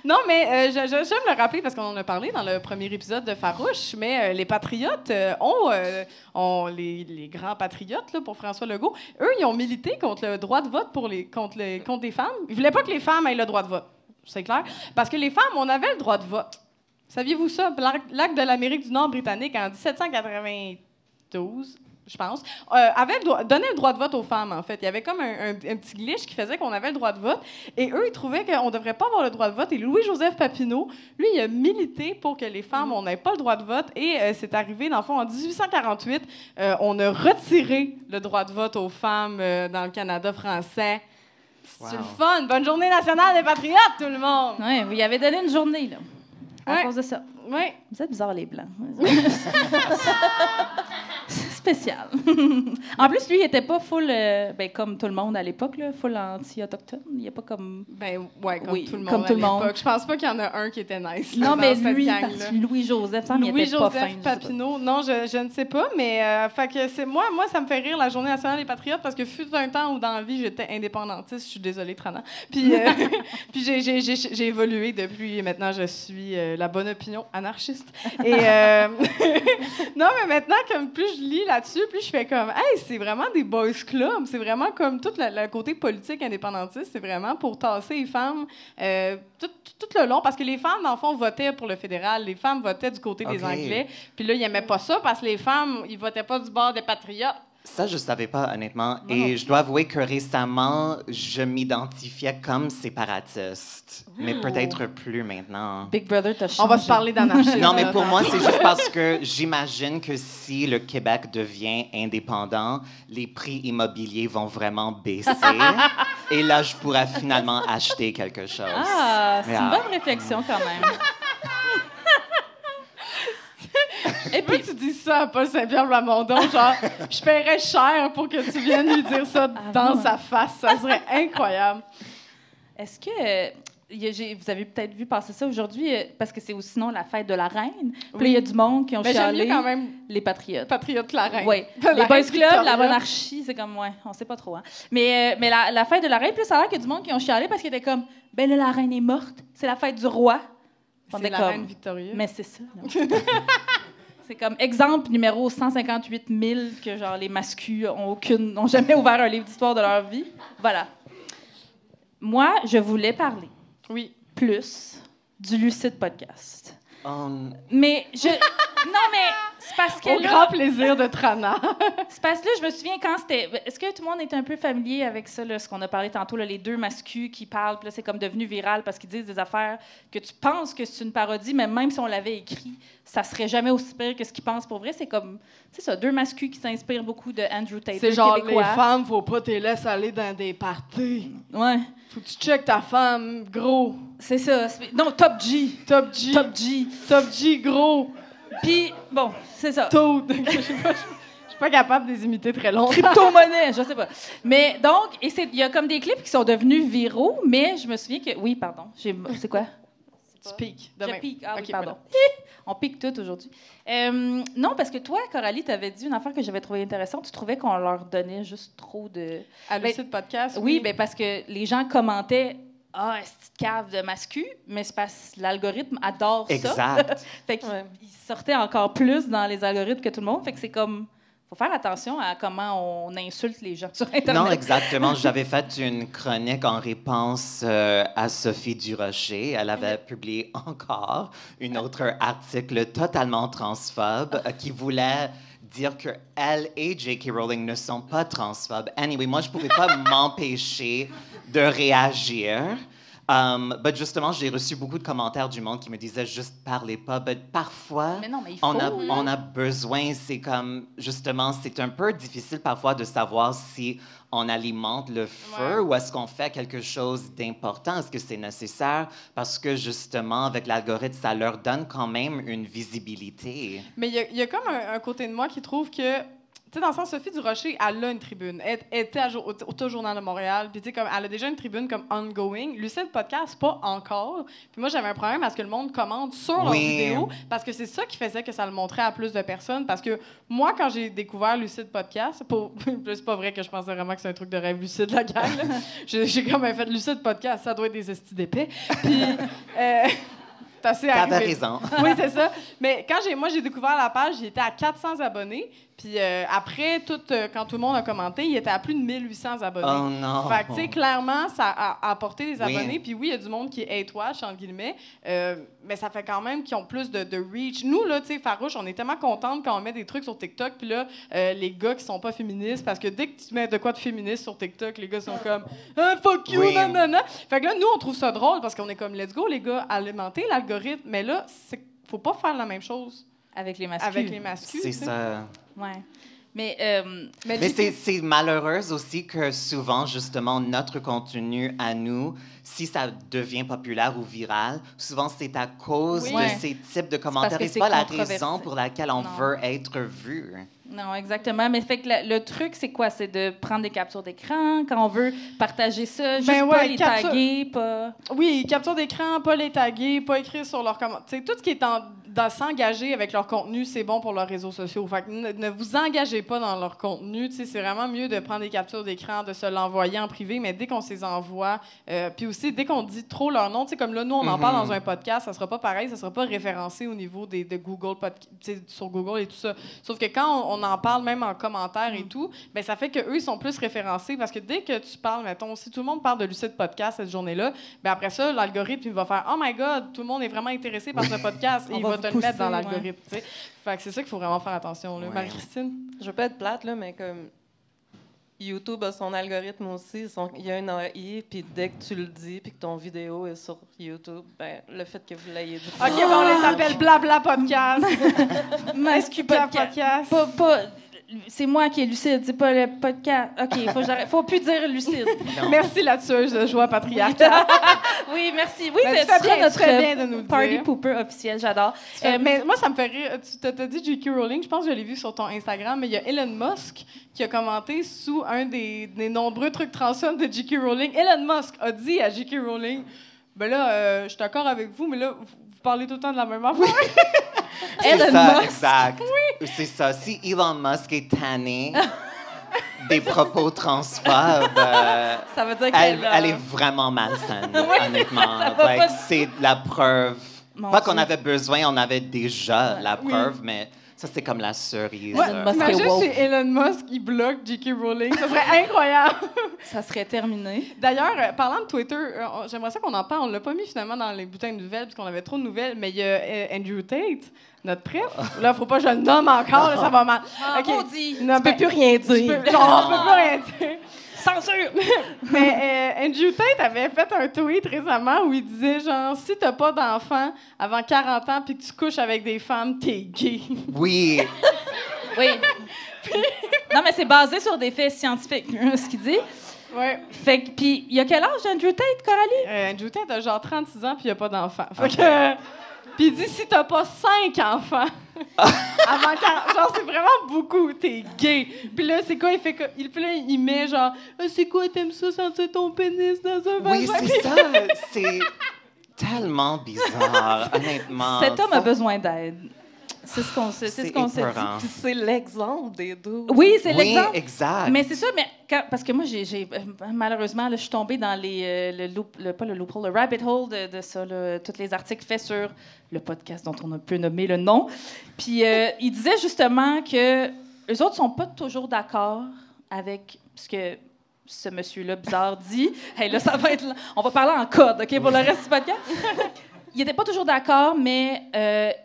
Non, mais j'aime le rappeler parce qu'on en a parlé dans le premier épisode de Farouche, mais les Patriotes ont les grands patriotes là, pour François Legault. Eux, ils ont milité contre le droit de vote contre des femmes. Ils voulaient pas que les femmes aient le droit de vote, c'est clair. Parce que les femmes, on avait le droit de vote. Saviez-vous ça? L'acte de l'Amérique du Nord britannique en 1792... je pense, donnait le droit de vote aux femmes, en fait. Il y avait comme un petit glitch qui faisait qu'on avait le droit de vote. Et eux, ils trouvaient qu'on ne devrait pas avoir le droit de vote. Et Louis-Joseph Papineau, lui, il a milité pour que les femmes, on n'ait pas le droit de vote. Et c'est arrivé, dans le fond, en 1848, on a retiré le droit de vote aux femmes dans le Canada français. C'est Wow. le fun! Bonne journée nationale des Patriotes, tout le monde! Oui, vous y avez donné une journée, là, à Ouais. cause de ça. Oui. Vous êtes bizarres, les Blancs. C'est spécial. En plus, lui, il était pas full, comme tout le monde à l'époque, là, full anti-autochtone. Il n'est pas comme... Ben, ouais, comme Oui, tout le monde. comme tout le à monde. l'époque. Je pense pas qu'il y en a un qui était nice. Non, dans mais cette lui, gang-là. Louis-Joseph, ça, il était pas fin. Louis-Joseph Papineau, non, je ne sais pas, mais fait que c'est moi, ça me fait rire la Journée nationale des Patriotes parce que fut un temps où dans la vie j'étais indépendantiste, je suis désolée, Trana. Puis, puis j'ai évolué depuis, et maintenant je suis la bonne opinion anarchiste. Et non, mais maintenant, comme plus je lis là-dessus, plus je fais comme, hey, c'est vraiment des boys clubs, c'est vraiment comme tout le côté politique indépendantiste, c'est vraiment pour tasser les femmes tout le long, parce que les femmes, dans le fond, votaient pour le fédéral, les femmes votaient du côté des Ok. Anglais, puis là, ils n'aimaient pas ça parce que les femmes, ils votaient pas du bord des patriotes. Ça, je savais pas, honnêtement. Et je dois avouer que récemment, je m'identifiais comme séparatiste. Mais peut-être plus maintenant. Big Brother t'a changé. On va se parler d'anarchisme. Non, mais pour moi, c'est juste parce que j'imagine que si le Québec devient indépendant, les prix immobiliers vont vraiment baisser. Et là, je pourrais finalement acheter quelque chose. Ah, c'est une Yeah. bonne réflexion quand même. Et puis tu dis ça à Paul Saint-Pierre-Plamondon, genre, je paierais cher pour que tu viennes lui dire ça dans bon? sa face. Ça serait incroyable. Est-ce que vous avez peut-être vu passer ça aujourd'hui, parce que c'est aussi sinon la fête de la reine. Puis là, il y a du monde qui ont Mais j'aime chialé. mieux quand même Les patriotes. Patriote la reine. Oui. La Les reine Boys Club, Victoria. la monarchie, c'est comme, ouais, on sait pas trop. Hein. Mais la fête de la reine, puis ça a l'air qu'il y a du monde qui ont chialé parce qu'il était comme, ben là, la reine est morte, c'est la fête du roi. On C'est est la comme, reine Victoria. mais c'est ça. non. C'est comme exemple numéro 158 000 que genre les mascus n'ont jamais ouvert un livre d'histoire de leur vie. Voilà. Moi, je voulais parler Oui. plus du Lucide Podcast. Um, Mais je... Non, mais C'est parce que Au là, grand plaisir de Trana. c'est parce que là, je me souviens quand c'était... Est-ce que tout le monde est un peu familier avec ça, là, ce qu'on a parlé tantôt, là, les deux mascus qui parlent, puis là, c'est comme devenu viral parce qu'ils disent des affaires que tu penses que c'est une parodie, mais même si on l'avait écrit, ça serait jamais aussi pire que ce qu'ils pensent pour vrai. C'est comme, c'est ça, deux mascus qui s'inspirent beaucoup de Andrew Tate, C'est genre, québécois. les femmes, faut pas te laisser aller dans des parties. Ouais, Faut que tu checkes ta femme, gros. c'est ça. Non, Top G. Top G. Top G. Top G, gros. Puis, bon, c'est ça. Toad. Je suis pas capable de les imiter très longtemps. Crypto-monnaie, je sais pas. Mais donc, il y a comme des clips qui sont devenus viraux, mais je me souviens que... Oui, pardon. C'est quoi? Tu piques. Je Demain. pique. Ah oui, Ok, pardon. voilà. On pique tout aujourd'hui. Non, parce que toi, Coralie, tu avais dit une affaire que j'avais trouvée intéressante. Tu trouvais qu'on leur donnait juste trop de... À Ben, Lucide Podcast. Oui, ben parce que les gens commentaient « Ah, cette cave de mascu », mais c'est parce que l'algorithme adore ça. Exact. Fait qu'ils sortaient encore plus dans les algorithmes que tout le monde. Fait que c'est comme... Faut faire attention à comment on insulte les gens sur Internet. Non, exactement. J'avais fait une chronique en réponse à Sophie Durocher. Elle avait publié encore un autre article totalement transphobe qui voulait dire que elle et J.K. Rowling ne sont pas transphobes. Anyway, moi, je pouvais pas m'empêcher de réagir. But justement, j'ai reçu beaucoup de commentaires du monde qui me disaient juste parlez pas. But parfois, Mais non, mais il faut, on a besoin. C'est comme justement, c'est un peu difficile parfois de savoir si on alimente le feu ou est-ce qu'on fait quelque chose d'important. Est-ce que c'est nécessaire parce que justement, avec l'algorithme, ça leur donne quand même une visibilité. Mais il y a comme un côté de moi qui trouve que, tu sais, dans le sens, Sophie Durocher, elle a une tribune. Elle était au Journal de Montréal. Puis, tu sais, comme, elle a déjà une tribune comme ongoing. Lucide Podcast, pas encore. Puis moi, j'avais un problème à ce que le monde commente sur leurs vidéos. Parce que c'est ça qui faisait que ça le montrait à plus de personnes. Parce que moi, quand j'ai découvert Lucide Podcast, c'est pas vrai que je pensais vraiment que c'est un truc de rêve lucide, la gang. J'ai comme fait Lucide Podcast, ça doit être des estis d'épais. Puis... T'avais raison. Oui, c'est ça. Mais quand j'ai découvert la page, il était à 400 abonnés. Puis après, quand tout le monde a commenté, il était à plus de 1800 abonnés. Oh non! Fait que, tu sais, clairement, ça a apporté des abonnés. Oui. Puis oui, il y a du monde qui est hate-watch, entre guillemets. Mais ça fait quand même qu'ils ont plus de reach. Nous, là, tu sais, Farouche, on est tellement contentes quand on met des trucs sur TikTok. Puis là, les gars qui sont pas féministes, parce que dès que tu mets de quoi de féministe sur TikTok, les gars sont comme « Ah, fuck you, nanana! » Fait que là, nous, on trouve ça drôle parce qu'on est comme « Let's go, les gars, alimenter l'algorithme. » Mais là, faut pas faire la même chose Avec les mascus. avec les mascus. C'est tu sais. ça. Ouais. Mais Mais c'est malheureux aussi que souvent, justement, notre contenu à nous, si ça devient populaire ou viral, souvent c'est à cause Oui. de Ouais. ces types de commentaires. que Et c'est c'est pas la controversé. raison pour laquelle on Non. veut être vu. non, exactement. Mais fait que le truc, c'est quoi? C'est de prendre des captures d'écran quand on veut partager ça, juste Ben pas ouais, les capture- taguer, pas... Oui, capture d'écran, pas les taguer, pas écrire sur leur commentaire. Tout ce qui est dans s'engager avec leur contenu, c'est bon pour leurs réseaux sociaux. Fait que ne vous engagez pas dans leur contenu. C'est vraiment mieux de prendre des captures d'écran, de se l'envoyer en privé, mais dès qu'on se les envoie, puis aussi, dès qu'on dit trop leur nom, comme là, nous, on en parle dans un podcast, ça sera pas pareil, ça sera pas référencé au niveau de Google, sur Google et tout ça. Sauf que quand on en parle même en commentaire et tout, ben ça fait qu'eux, ils sont plus référencés parce que dès que tu parles, mettons, si tout le monde parle de Lucide Podcast cette journée-là, ben après ça, l'algorithme, il va faire « Oh my God, tout le monde est vraiment intéressé par ce podcast. » Et il va te le pousser, mettre dans ouais. l'algorithme, tu sais. Fait que c'est ça qu'il faut vraiment faire attention, là. Ouais. Marie-Christine? Je veux pas être plate, là, mais comme YouTube a son algorithme aussi. Il y a un AI, puis dès que tu le dis, puis que ton vidéo est sur YouTube, ben, le fait que vous l'ayez dit. OK, bon, on les appelle Blabla Podcast. Mascu Podcast. C'est moi qui est lucide, c'est pas le podcast. OK, faut plus dire lucide. Merci la tueuse de joie patriarcale. Oui, merci. Oui, Ben, ce tu fais sera bien, tu fais notre bien de nous le party dire. pooper officiel, j'adore. Mais moi, ça me fait rire. Tu t'as dit J.K. Rowling, je pense que je l'ai vu sur ton Instagram, mais il y a Elon Musk qui a commenté sous un des nombreux trucs transphobes de J.K. Rowling. Elon Musk a dit à J.K. Rowling, ben là, je suis d'accord avec vous, mais là, vous parlez tout le temps de la même affaire. C'est Elon ça, Musk. exact. C'est ça. Si Elon Musk est tanné des propos transphobes, Ça veut dire elle est vraiment malsaine, honnêtement. ça va Like, pas- c'est la preuve. Mon Pas qu'on Dieu. avait besoin, on avait déjà la preuve, mais Ça, c'est comme la cerise. Ouais, Elon Musk t'imagines est woke. si Elon Musk, il bloque J.K. Rowling? Ça serait incroyable! Ça serait terminé. D'ailleurs, parlant de Twitter, j'aimerais ça qu'on en parle. On l'a pas mis finalement dans les bulletins de nouvelles parce qu'on avait trop de nouvelles, mais il y a Andrew Tate, notre préf. Là, faut pas que je le nomme encore, là, ça va mal. Ah, OK. maudit. Non, Tu peux plus rien dire. on peut plus rien dire. Censure! Mais Andrew Tate avait fait un tweet récemment où il disait genre, si t'as pas d'enfant avant 40 ans puis que tu couches avec des femmes, t'es gay. Oui. Oui. Non, mais c'est basé sur des faits scientifiques, ce qu'il dit. Ouais. Fait que, puis, il y a quel âge, Andrew Tate, Coralie? Andrew Tate a genre 36 ans puis il a pas d'enfant. Fait que, puis il dit, si t'as pas 5 enfants avant 40, genre c'est vraiment beaucoup, t'es gay. Puis là, c'est quoi? Il met genre, c'est quoi, t'aimes ça, sentir ton pénis dans un vagin? Oui, c'est ça. C'est tellement bizarre, honnêtement. Cet homme a besoin d'aide. C'est ce qu'on s'est dit. épeurant. Puis c'est l'exemple des deux. Oui, c'est Oui, l'exemple. exact. Mais c'est ça, mais parce que moi, malheureusement, là, je suis tombée dans pas le loophole, le rabbit hole de ça, tous les articles faits sur le podcast dont on a pu nommer le nom. Puis il disait justement que eux autres sont pas toujours d'accord avec ce que ce monsieur-là bizarre dit. Hey, là, ça va être... On va parler en code, OK, pour le reste du podcast. Il était pas toujours d'accord, mais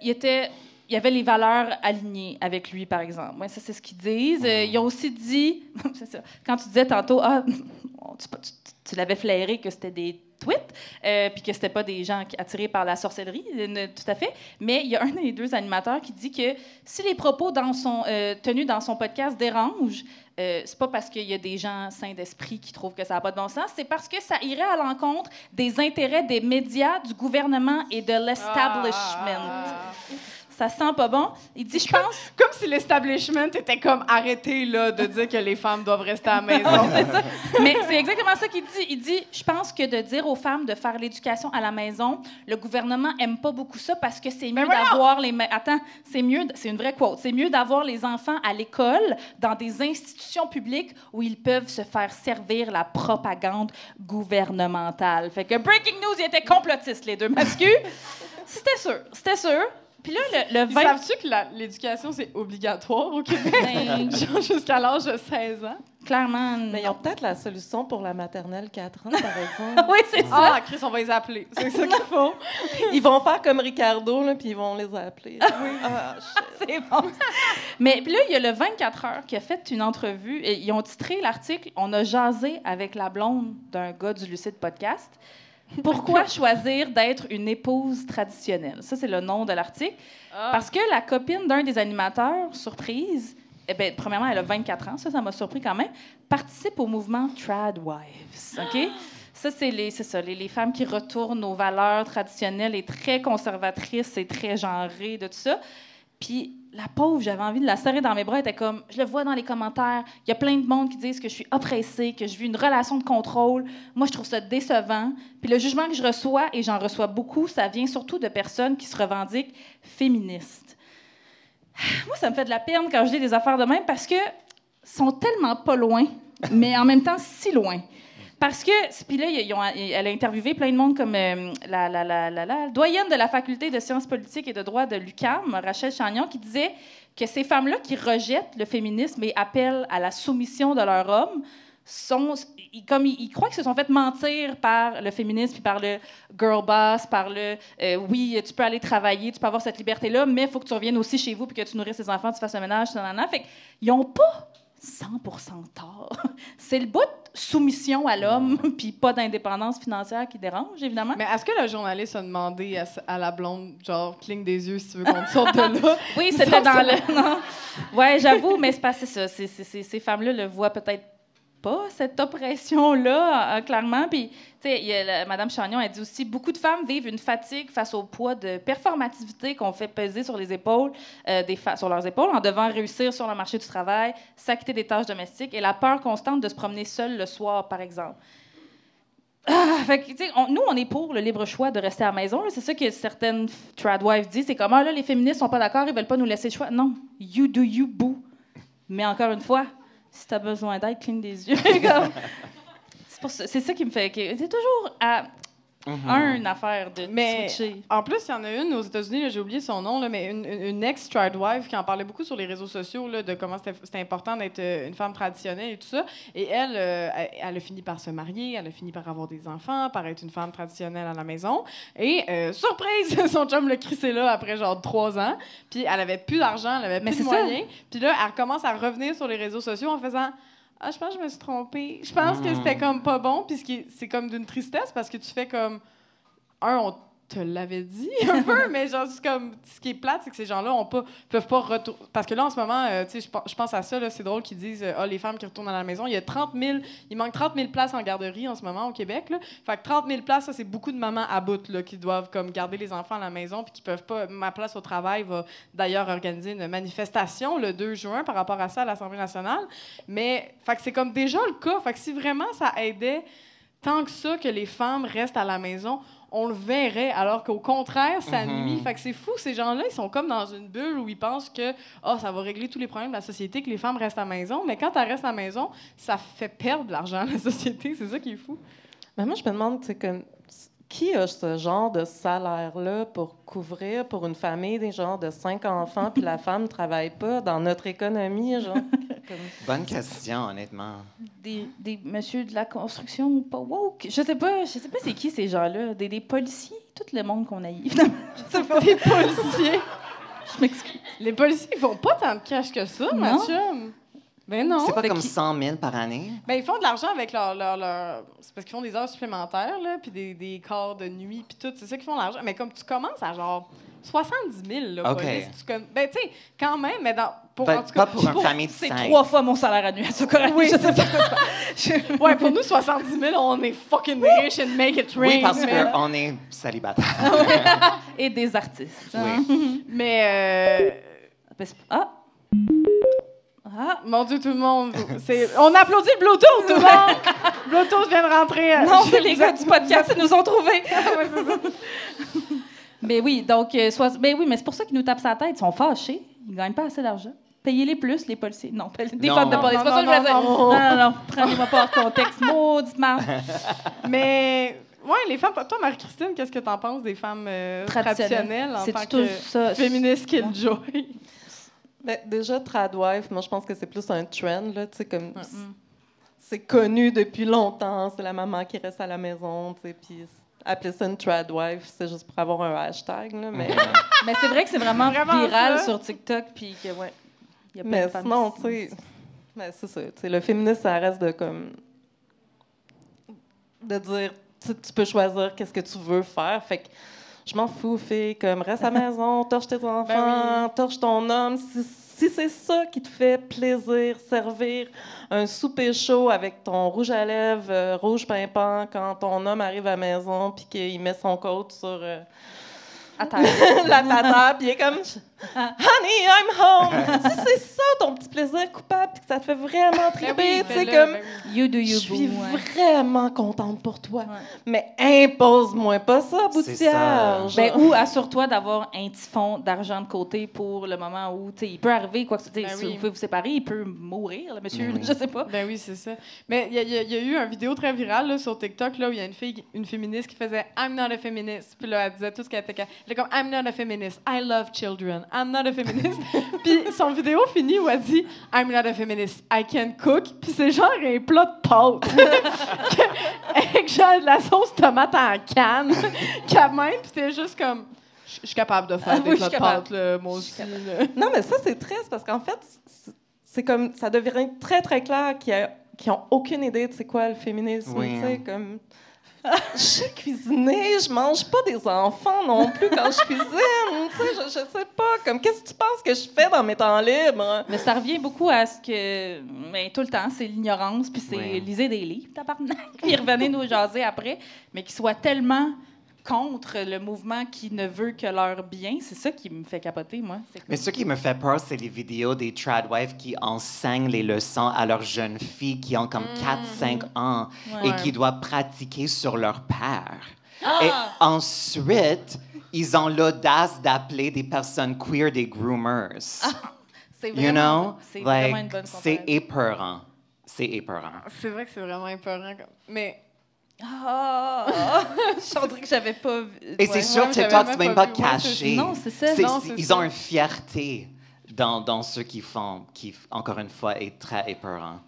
il y avait les valeurs alignées avec lui, par exemple. Ouais, ça, c'est ce qu'ils disent. Ils ont aussi dit... c'est ça. Quand tu disais tantôt, tu l'avais flairé que c'était des tweets, puis que c'était pas des gens attirés par la sorcellerie, tout à fait. Mais il y a un des deux animateurs qui dit que si les propos tenus dans son podcast dérangent, c'est pas parce qu'il y a des gens sains d'esprit qui trouvent que ça n'a pas de bon sens, c'est parce que ça irait à l'encontre des intérêts des médias, du gouvernement et de l'establishment. Ça sent pas bon. Il dit, je pense... Comme si l'establishment était comme arrêté là, de dire que les femmes doivent rester à la maison. C'est ça. Mais c'est exactement ça qu'il dit. Il dit, je pense que de dire aux femmes de faire l'éducation à la maison, le gouvernement aime pas beaucoup ça parce que c'est mieux d'avoir les... Attends, c'est une vraie quote. C'est mieux d'avoir les enfants à l'école, dans des institutions publiques où ils peuvent se faire servir la propagande gouvernementale. Fait que breaking news, ils étaient complotistes, les deux masculins. C'était sûr. Puis là, le 20... Savais-tu que l'éducation, c'est obligatoire au Québec? Genre jusqu'à l'âge de 16 ans? Clairement. Mais ils ont peut-être la solution pour la maternelle 4 ans, par exemple. Oui, c'est ça. Ah, Chris, on va les appeler. C'est ça qu'il faut. Ils vont faire comme Ricardo, là, puis ils vont les appeler. Oui. Ah, c'est bon. Mais puis là, il y a le 24 heures qui a fait une entrevue. Et ils ont titré l'article « On a jasé avec la blonde d'un gars du Lucide Podcast ». Pourquoi choisir d'être une épouse traditionnelle? Ça, c'est le nom de l'article. Parce que la copine d'un des animateurs, surprise, premièrement, elle a 24 ans, ça m'a surpris quand même, participe au mouvement Tradwives, OK? Ça, c'est les femmes qui retournent aux valeurs traditionnelles et très conservatrices et très genrées de tout ça. Puis la pauvre, j'avais envie de la serrer dans mes bras. Elle était comme, je le vois dans les commentaires, il y a plein de monde qui disent que je suis oppressée, que je vis une relation de contrôle. Moi, je trouve ça décevant. Puis le jugement que je reçois, et j'en reçois beaucoup, ça vient surtout de personnes qui se revendiquent féministes. Moi, ça me fait de la peine quand je lis des affaires de même parce que sont tellement pas loin, mais en même temps si loin. Parce que, puis là, elle a interviewé plein de monde comme la doyenne de la faculté de sciences politiques et de droit de l'UQAM, Rachel Chagnon, qui disait que ces femmes-là qui rejettent le féminisme et appellent à la soumission de leur homme, ils croient qu'ils se sont fait mentir par le féminisme, puis par le girl boss, par le oui, tu peux aller travailler, tu peux avoir cette liberté-là, mais il faut que tu reviennes aussi chez vous, puis que tu nourrisses tes enfants, tu fasses le ménage, Fait qu'ils n'ont pas 100% tort. C'est le bout de soumission à l'homme, puis pas d'indépendance financière qui dérange, évidemment. Mais est-ce que le journaliste a demandé à la blonde, genre, cligne des yeux si tu veux qu'on te sorte de là? Oui, c'était dans le... Non. Ouais, j'avoue, mais c'est pas ça. Ces femmes-là le voient peut-être pas, cette oppression-là, clairement. Puis, tu sais, Mme Chagnon a dit aussi, beaucoup de femmes vivent une fatigue face au poids de performativité qu'on fait peser sur les épaules, sur leurs épaules, en devant réussir sur le marché du travail, s'acquitter des tâches domestiques et la peur constante de se promener seule le soir, par exemple. Fait que, tu sais, nous, on est pour le libre choix de rester à la maison. C'est ça que certaines tradwives disent. C'est comme, là, les féministes sont pas d'accord, ils veulent pas nous laisser le choix. Non, you do you, boo. Mais encore une fois, si tu as besoin d'aide, cligne des yeux. C'est ça qui me fait... C'est toujours à une affaire de switcher. En plus, il y en a une aux États-Unis, là, j'ai oublié son nom, là, mais une ex-tradwife qui en parlait beaucoup sur les réseaux sociaux là, de comment c'était important d'être une femme traditionnelle et tout ça. Et elle a fini par se marier, elle a fini par avoir des enfants, par être une femme traditionnelle à la maison. Et surprise, son chum l'a crissé là après genre 3 ans. Puis elle avait plus d'argent, elle avait plus de moyens. Puis là, elle commence à revenir sur les réseaux sociaux en faisant... Ah, je pense que je me suis trompée. Je pense que c'était comme pas bon, puis c'est comme d'une tristesse parce que tu fais comme... on te l'avait dit un peu, mais genre, c'est comme... Ce qui est plate, c'est que ces gens-là peuvent pas retourner... Parce que là, en ce moment, tu sais, je pense à ça, là, c'est drôle qu'ils disent les femmes qui retournent à la maison. Il manque 30 000 places en garderie en ce moment au Québec, là. Fait que 30 000 places, ça, c'est beaucoup de mamans à bout, là, qui doivent comme garder les enfants à la maison puis qui peuvent pas... Ma place au travail va d'ailleurs organiser une manifestation le 2 juin par rapport à ça à l'Assemblée nationale. Mais, fait que c'est comme déjà le cas. Fait que si vraiment ça aidait tant que ça que les femmes restent à la maison, on le verrait, alors qu'au contraire, ça nuit. Fait que c'est fou, ces gens-là, ils sont comme dans une bulle où ils pensent que ça va régler tous les problèmes de la société, que les femmes restent à la maison. Mais quand elles restent à la maison, ça fait perdre de l'argent à la société. C'est ça qui est fou. Mais moi, je me demande, tu sais, qui a ce genre de salaire-là pour couvrir pour une famille des genres de 5 enfants, puis la femme ne travaille pas dans notre économie, genre? Bonne question, honnêtement. Des messieurs de la construction ou pas woke. Je sais pas c'est qui ces gens-là. Des policiers, tout le monde qu'on haït. Je sais pas. Des policiers. Je m'excuse. Les policiers, ils font pas tant de cash que ça, ma chum. Ben non. C'est pas comme 100 000 par année? Ben, ils font de l'argent avec leur... C'est parce qu'ils font des heures supplémentaires, là, puis des corps de nuit, puis tout. C'est ça qu'ils font de l'argent. Mais comme tu commences à genre 70 000, là, police, ben, tu sais, quand même, mais en tout cas, pas pour une famille de 5. C'est 3 fois mon salaire annuel, ça, correct? Oui, c'est ça. Ouais, pour nous, 70 000, on est fucking riche and make it rain. Oui, parce qu'on est célibataire. Et des artistes. Oui. Mais... Mon Dieu, tout le monde. On applaudit le Bluetooth, tout le monde. Bluetooth vient de rentrer. Non, c'est les gars du podcast qui nous ont trouvés. Ouais, c'est ça. Mais oui, donc, mais c'est pour ça qu'ils nous tapent sa tête. Ils sont fâchés. Ils ne gagnent pas assez d'argent. Payez-les plus, les policiers. Non, des femmes de police. C'est pas ça que je veux dire. Non. Prenez-moi pas hors contexte. Maudite marre. Mais... Oui, les femmes... Toi, Marie-Christine, qu'est-ce que tu en penses des femmes traditionnelles en tant que féministe killjoy? Ben, déjà, tradwife, moi, je pense que c'est plus un trend, là, tu sais, comme... C'est connu depuis longtemps, c'est la maman qui reste à la maison, tu sais, puis appeler ça une tradwife, c'est juste pour avoir un hashtag, là, mais... Mais c'est vrai que c'est vraiment viral sur TikTok, puis que, ouais, il y a plein de femmes. Mais sinon, tu sais... Ben, c'est ça, tu sais, le féminisme, ça reste de, comme... de dire, tu peux choisir qu'est-ce que tu veux faire, fait que je m'en fous, fille, comme reste à la maison, torche tes enfants, torche ton homme. Si c'est ça qui te fait plaisir, servir un souper chaud avec ton rouge à lèvres, rouge pimpant, quand ton homme arrive à la maison puis qu'il met son coat sur la table, puis il est comme « Honey, I'm home! » Si c'est ça ton petit plaisir coupable puis que ça te fait vraiment triper, tu sais, comme « Je suis vraiment contente pour toi, mais impose-moi pas ça, boutillage! » Ou assure-toi d'avoir un petit fond d'argent de côté pour le moment où, tu sais, il peut arriver quoi que ce soit. Si vous pouvez vous séparer, il peut mourir, le monsieur, je sais pas. Ben oui, c'est ça. Mais il y a eu une vidéo très virale là, sur TikTok là, où il y a une féministe qui faisait « I'm not a feminist », puis là, elle disait tout ce qu'elle était... Elle est comme « I'm not a feminist, I love children, I'm not a feminist ». Puis son vidéo finit où elle dit « I'm not a feminist, I can cook ». Puis c'est genre un plat de pâtes. Avec genre de la sauce tomate en canne, quand même, puis t'es juste comme... Je suis capable de faire des plats de pâtes, là, moi aussi. Non, mais ça, c'est triste, parce qu'en fait, c'est comme... Ça devient très, très clair qu'ils n'ont aucune idée de c'est quoi le féminisme, tu sais, comme... Je sais cuisiner, je mange pas des enfants non plus quand je cuisine, tu sais, je sais pas, comme qu'est-ce que tu penses que je fais dans mes temps libres? Mais ça revient beaucoup à ce que, tout le temps, c'est l'ignorance, puis c'est lisez des livres, tabarnak, puis revenez nous jaser après, mais qu'ils soient tellement contre le mouvement qui ne veut que leur bien, c'est ça qui me fait capoter, moi. Mais ce qui me fait peur, c'est les vidéos des tradwives qui enseignent les leçons à leurs jeunes filles qui ont comme 4-5 ans et qui doivent pratiquer sur leur père. Et ensuite, ils ont l'audace d'appeler des personnes queer des groomers. C'est vraiment, vraiment une bonne comparaison. C'est épeurant. C'est épeurant. C'est vrai que c'est vraiment épeurant. Mais... Ah! Je sentais que j'avais pas vu. Et c'est sur TikTok, c'est même pas caché. Non, c'est ça. Ils ont une fierté dans ce qu'ils font, qui, encore une fois, est très épeurant.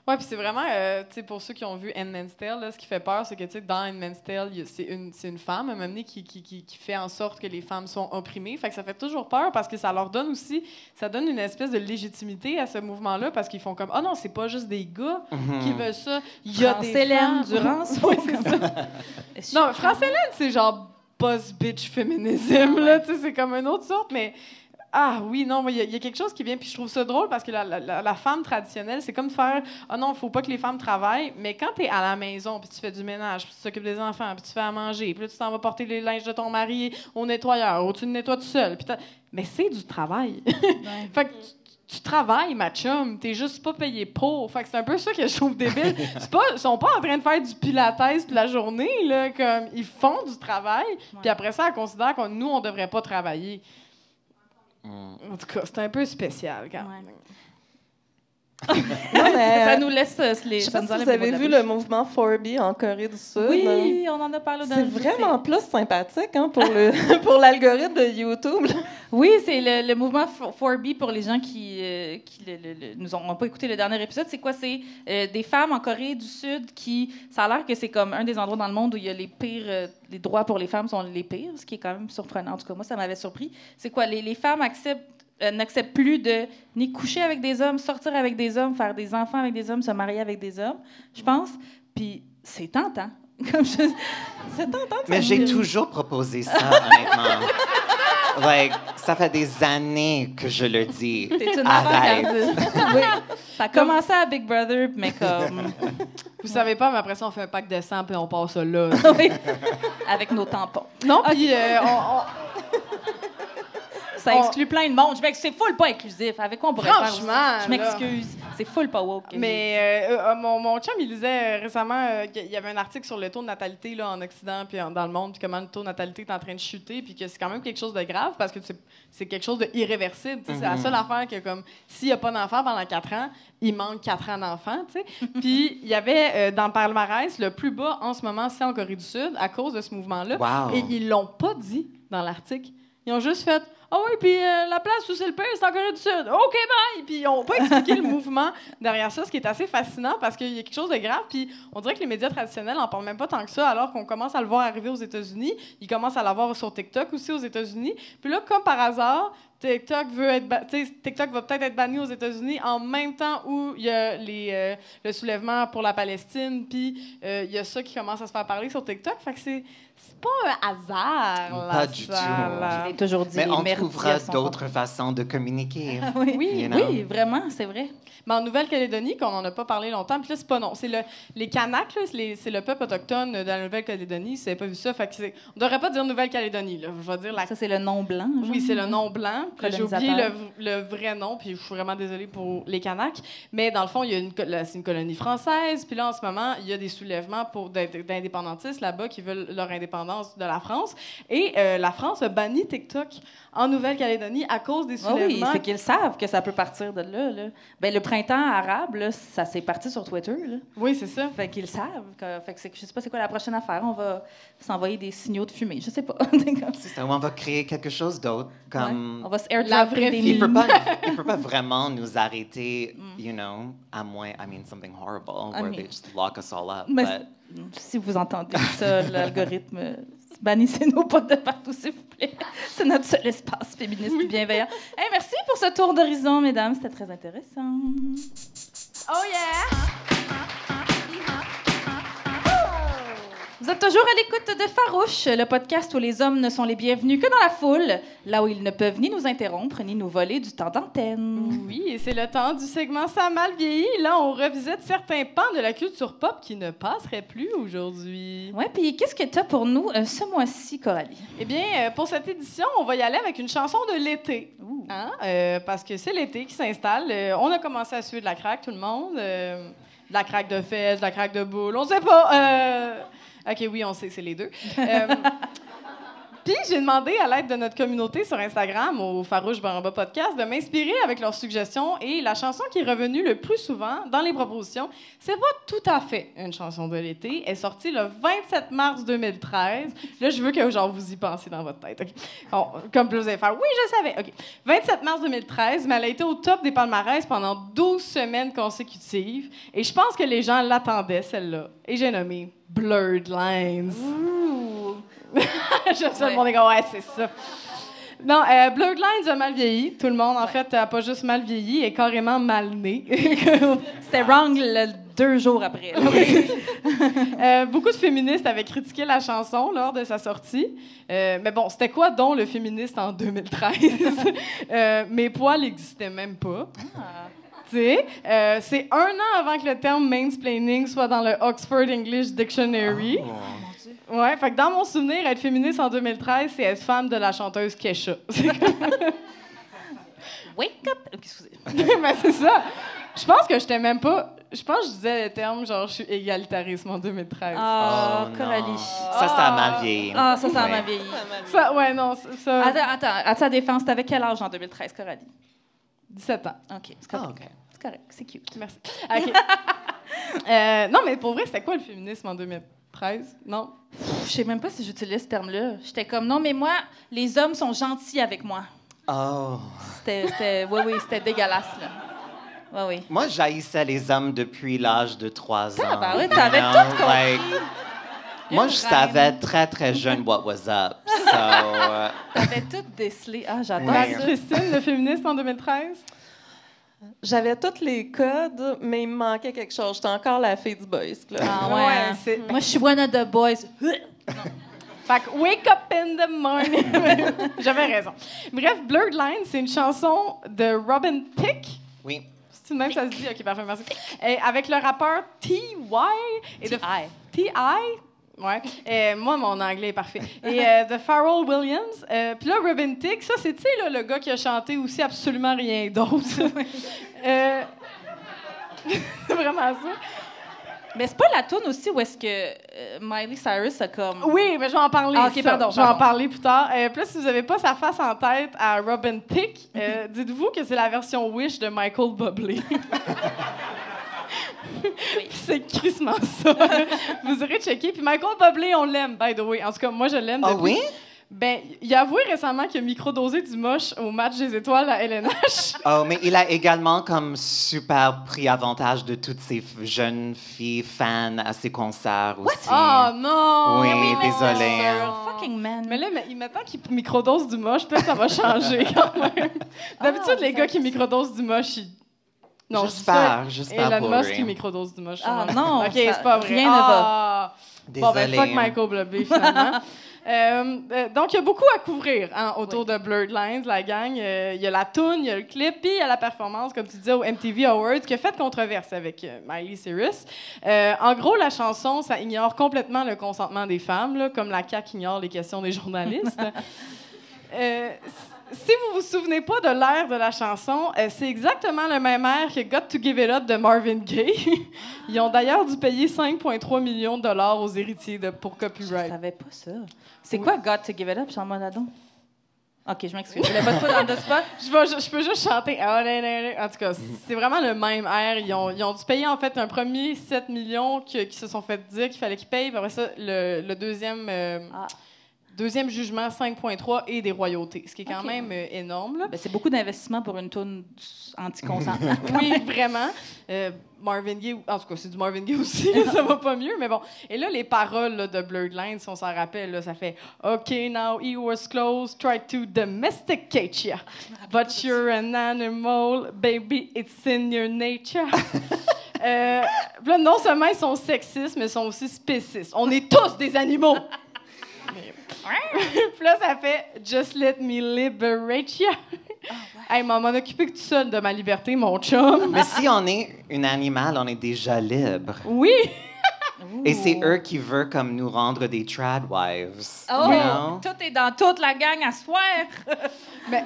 Ouais, puis c'est vraiment, tu sais, pour ceux qui ont vu Handmaid's Tale, là, ce qui fait peur, c'est que, tu sais, dans Handmaid's Tale, c'est une femme, à un moment donné, qui fait en sorte que les femmes sont opprimées. Fait que ça fait toujours peur parce que ça leur donne aussi, ça donne une espèce de légitimité à ce mouvement-là parce qu'ils font comme, ah non, c'est pas juste des gars qui veulent ça. Il y a des Hélène femmes. Durance. Oui, c'est ça. Non, France-Hélène, c'est genre boss bitch féminisme, là, tu sais, c'est comme une autre sorte, mais... Ah oui, non, il y a quelque chose qui vient, puis je trouve ça drôle parce que la femme traditionnelle, c'est comme de faire « Ah non, il faut pas que les femmes travaillent », mais quand tu es à la maison, puis tu fais du ménage, puis tu t'occupes des enfants, puis tu fais à manger, puis là, tu t'en vas porter les linges de ton mari au nettoyeur, ou tu le nettoies tout seul, mais c'est du travail. Ouais. Fait que tu travailles, ma chum, t'es juste pas payé pour. Fait que c'est un peu ça que je trouve débile. Ils sont pas en train de faire du pilates toute la journée, là, comme ils font du travail, puis après ça, ils considèrent que nous, on devrait pas travailler. En tout cas, c'est un peu spécial quand même. Non, mais, ça nous laisse les... Je sais pas si vous avez vu le mouvement 4B en Corée du Sud. Oui, on en a parlé dans C'est vraiment plus sympathique hein, pour l'algorithme de YouTube. Oui, c'est le mouvement 4B pour les gens qui nous ont pas écouté le dernier épisode. C'est quoi? C'est des femmes en Corée du Sud qui... Ça a l'air que c'est comme un des endroits dans le monde où il y a les pires... les droits pour les femmes sont les pires, ce qui est quand même surprenant. En tout cas, moi, ça m'avait surpris. C'est quoi? Les femmes n'acceptent plus de ni coucher avec des hommes, sortir avec des hommes, faire des enfants avec des hommes, se marier avec des hommes, je pense. Puis c'est tentant. C'est tentant. Mais j'ai toujours proposé ça, honnêtement. Ça fait des années que je le dis. T'es une Arrête. Oui. Ça a commencé à Big Brother, mais comme... Vous savez pas, mais après ça, on fait un pack de sang puis on passe ça là. Oui. Avec nos tampons. Non, puis ça exclut plein de monde. C'est full pas inclusif. Avec quoi on pourrait faire? Franchement, je m'excuse. C'est full pas woke. Mais mon chum, il lisait récemment qu'il y avait un article sur le taux de natalité là, en Occident puis dans le monde, puis comment le taux de natalité est en train de chuter, puis que c'est quand même quelque chose de grave parce que c'est quelque chose d'irréversible. C'est la seule affaire que, comme, s'il n'y a pas d'enfant pendant 4 ans, il manque 4 ans d'enfant. Puis il y avait dans le palmarès, le plus bas en ce moment, c'est en Corée du Sud, à cause de ce mouvement-là. Wow. Et ils l'ont pas dit dans l'article. Ils ont juste fait « Ah oui, puis la place où c'est le pire, c'est en Corée du Sud. OK, bye! » Puis ils n'ont pas expliqué le mouvement derrière ça, ce qui est assez fascinant parce qu'il y a quelque chose de grave. Puis on dirait que les médias traditionnels n'en parlent même pas tant que ça, alors qu'on commence à le voir arriver aux États-Unis. Ils commencent à l'avoir sur TikTok aussi aux États-Unis. Puis là, comme par hasard, TikTok va peut-être être banni aux États-Unis en même temps où il y a le soulèvement pour la Palestine, puis il y a ça qui commence à se faire parler sur TikTok. Fait que c'est pas un hasard. Pas du tout. Je l'ai toujours dit. Mais on trouvera d'autres façons de communiquer. Oui, vraiment, c'est vrai. Mais en Nouvelle-Calédonie, qu'on n'en a pas parlé longtemps, puis là, c'est pas non. C'est les Kanaks, là, c'est le peuple autochtone de la Nouvelle-Calédonie. Si vous n'avez pas vu ça, fait que on devrait pas dire Nouvelle-Calédonie. Là. Je vais dire Ça, c'est le nom blanc. Oui, c'est le nom blanc. J'ai oublié colonisateur. le vrai nom, puis je suis vraiment désolée pour les Kanaks. Mais dans le fond, c'est une colonie française. Puis là, en ce moment, il y a des soulèvements d'indépendantistes là-bas qui veulent leur indépendance de la France. Et la France a banni TikTok en Nouvelle-Calédonie à cause des soulèvements. Oui, c'est qu'ils savent que ça peut partir de là. Ben, le printemps arabe, là, ça s'est parti sur Twitter. Là. Oui, c'est ça. Fait qu'ils savent. Fait que je sais pas c'est quoi la prochaine affaire. On va s'envoyer des signaux de fumée. Je sais pas. C'est ça, on va créer quelque chose d'autre. Comme... On va se airdropper des Il peut pas vraiment nous arrêter, you know, à moins, something horrible, where they just lock us all up. Mais si vous entendez ça, l'algorithme, bannissez-nous pas de partout, s'il vous plaît. C'est notre seul espace féministe bienveillant. Hey, merci pour ce tour d'horizon, mesdames. C'était très intéressant. Oh yeah! Vous êtes toujours à l'écoute de Farouche, le podcast où les hommes ne sont les bienvenus que dans la foule, là où ils ne peuvent ni nous interrompre, ni nous voler du temps d'antenne. Oui, et c'est le temps du segment Ça a mal vieilli. Là, on revisite certains pans de la culture pop qui ne passeraient plus aujourd'hui. Ouais, puis qu'est-ce que tu as pour nous ce mois-ci, Coralie? Eh bien, pour cette édition, on va y aller avec une chanson de l'été. Hein? Parce que c'est l'été qui s'installe. On a commencé à suer de la craque, tout le monde. De la craque de fesses, de la craque de boule, on sait pas. OK, oui, on sait, c'est les deux. Puis j'ai demandé à l'aide de notre communauté sur Instagram, au Farouche Baramba Podcast, de m'inspirer avec leurs suggestions. Et la chanson qui est revenue le plus souvent dans les propositions, c'est pas tout à fait une chanson de l'été. Elle est sortie le 27 mars 2013. Là, je veux que genre, vous y pensiez dans votre tête. Okay? Bon, comme plus vous allez faire, oui, je savais. OK. 27 mars 2013, mais elle a été au top des palmarès pendant 12 semaines consécutives. Et je pense que les gens l'attendaient, celle-là. Et j'ai nommé Blurred Lines. J'aime ça, le monde est comme, ouais, c'est ça. Non, Blurred Lines a mal vieilli. Tout le monde, en fait, a pas juste mal vieilli, elle est carrément mal née. C'était wrong 2 jours après. Beaucoup de féministes avaient critiqué la chanson lors de sa sortie. Mais bon, c'était quoi donc le féministe en 2013? Mes poils n'existaient même pas. C'est 1 an avant que le terme mansplaining soit dans le Oxford English Dictionary. Ouais, fait que dans mon souvenir, être féministe en 2013, c'est être femme de la chanteuse Kesha. Wake up! Excusez. Mais c'est ça. Je pense que j'étais même pas. Je pense que je disais le terme genre je suis égalitarisme en 2013. Oh, Coralie. Ça a mal vieilli. Ah, ça a mal vieilli. Ça, ouais, non, ça. Attends, à ta défense, t'avais quel âge en 2013, Coralie? 17 ans. OK, c'est correct. OK. C'est correct, c'est cute. Merci. OK. Non, mais pour vrai, c'était quoi le féminisme en 2013? Non? Je sais même pas si j'utilise ce terme-là. J'étais comme, non, mais moi, les hommes sont gentils avec moi. Oh. Oui, c'était dégueulasse, là. Oui. Moi, j'haïssais les hommes depuis l'âge de 3 ans. bah oui, t'avais tout compris. Moi, je savais très, très jeune what was up. So, T'avais tout décelé. Ah, j'adore Ouais. ça. Christine, le féministe en 2013? J'avais tous les codes, mais il me manquait quelque chose. J'étais encore la fille du boys club. Ah ouais. Moi, je suis one of the boys. Fait que wake up in the morning. J'avais raison. Bref, Blurred Lines, c'est une chanson de Robin Thicke. oui. C'est même ça se dit. OK, parfait, merci. Et avec le rappeur T.Y. et de T.I. Ouais. Moi, mon anglais est parfait. Et de Pharrell Williams. Puis là, Robin Thicke, ça, c'est, tu sais, là, le gars qui a chanté aussi absolument rien d'autre. C'est vraiment ça. Mais c'est pas la toune aussi où est-ce que Miley Cyrus a comme... Oui, mais je vais en parler. Ah, OK, pardon. Je vais en parler plus tard. Puis là, si vous n'avez pas sa face en tête à Robin Thicke, dites-vous que c'est la version Wish de Michael Bublé. Oui. C'est crissement ça. Vous aurez checké. Puis Michael Bublé, on l'aime, by the way. En tout cas, moi, je l'aime Ah depuis... oui? Ben, il a avoué récemment qu'il a microdosé du moche au match des étoiles à LNH. Oh, mais il a également comme super pris avantage de toutes ces jeunes filles fans à ses concerts aussi. Oh non! Oui, désolée. Fucking man. Mais là, maintenant qu'il microdose du moche, peut-être que ça va changer quand même. D'habitude, les gars qui microdosent du moche, ils... Non, J'espère Elon pour Musk lui. qui microdose du moche. Ah non, OK, ça- c'est pas vrai. rien ne va. va. Bon, ben, Désolée. fuck Michael Bublé, finalement. Donc, il y a beaucoup à couvrir autour de Blurred Lines, la gang. Il y a la toune, il y a le clip, puis il y a la performance, comme tu disais, au MTV Awards, qui a fait controverse avec Miley Cyrus. En gros, la chanson, ça ignore complètement le consentement des femmes, là, comme la CAQ ignore les questions des journalistes. Si vous vous souvenez pas de l'air de la chanson, c'est exactement le même air que Got to Give It Up de Marvin Gaye. Ils ont d'ailleurs dû payer 5,3 millions de dollars aux héritiers pour Je copyright. savais pas ça. C'est quoi Got to Give It Up? Jean Monadon? OK, je m'excuse. Je voulais pas te faire dans le spot. Je peux juste chanter. En tout cas, c'est vraiment le même air. Ils ont dû payer en fait un premier 7 millions qui se sont fait dire qu'il fallait qu'ils payent. Puis après ça, le deuxième... Deuxième jugement, 5,3 et des royautés, ce qui est quand même énorme. Là. Ben, c'est beaucoup d'investissement pour une toune anti-consentement. Oui, vraiment. Marvin Gaye, en tout cas, c'est du Marvin Gaye aussi, là, ça va pas mieux, mais bon. Et là, les paroles là, de Blurred Lines, si on s'en rappelle, là, ça fait « OK, now he was close, tried to domesticate ya, but you're an animal, baby, it's in your nature. » Là, non seulement ils sont sexistes, mais ils sont aussi spécistes. On est tous des animaux! Puis là, ça fait « Just let me liberate ya. » Hey, m'en occupé que tout seul de ma liberté, mon chum. Mais si on est une animal, on est déjà libre. Oui! Et c'est eux qui veulent comme nous rendre des trad wives. Oh, you know? tout est dans toute la gang à soir. Mais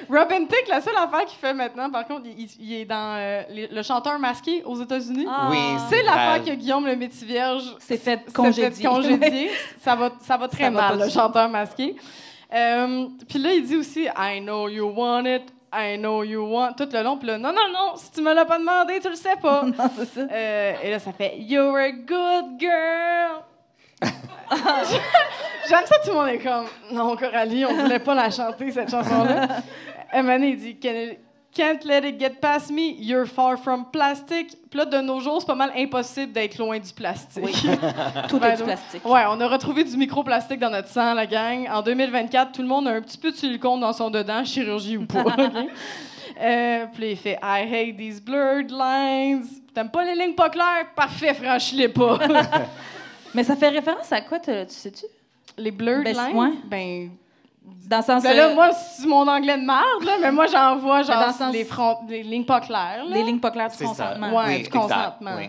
Robin Thicke, la seule affaire qu'il fait maintenant, par contre, il est dans le chanteur masqué aux États-Unis. Ah. Oui, C'est l'affaire vrai. que Guillaume le Métivierge C'est fait s'est congédier. congédier. Ça va très Ça va mal, pas le du chanteur masqué. Puis là, il dit aussi « I know you want it, I know you want... » tout le long. Puis là, « Non, si tu me l'as pas demandé, tu le sais pas. » Non, c'est ça. Et là, ça fait « You're a good girl. » J'aime ça, tout le monde est comme « Non, Coralie, on voulait pas la chanter, cette chanson-là. » Un moment donné, il dit « Can't let it get past me, you're far from plastic. » Puis là, de nos jours, c'est pas mal impossible d'être loin du plastique. Oui. Tout Ben, est du plastique. Ouais, on a retrouvé du microplastique dans notre sang, la gang. En 2024, tout le monde a un petit peu de silicone dans son dedans, chirurgie ou pas. OK? Puis là, il fait « I hate these blurred lines. » T'aimes pas les lignes pas claires? Parfait, franchis-les pas. Mais ça fait référence à quoi, tu sais-tu? Les blurred Ben, lines? ouais. Ben... Dans le sens... Ben là, moi, c'est mon anglais de merde, là, mais moi, j'en vois, dans genre, le sens- les lignes pas claires, là. les lignes pas claires du C'est ça. consentement. Ouais, Oui, du exact, consentement. oui.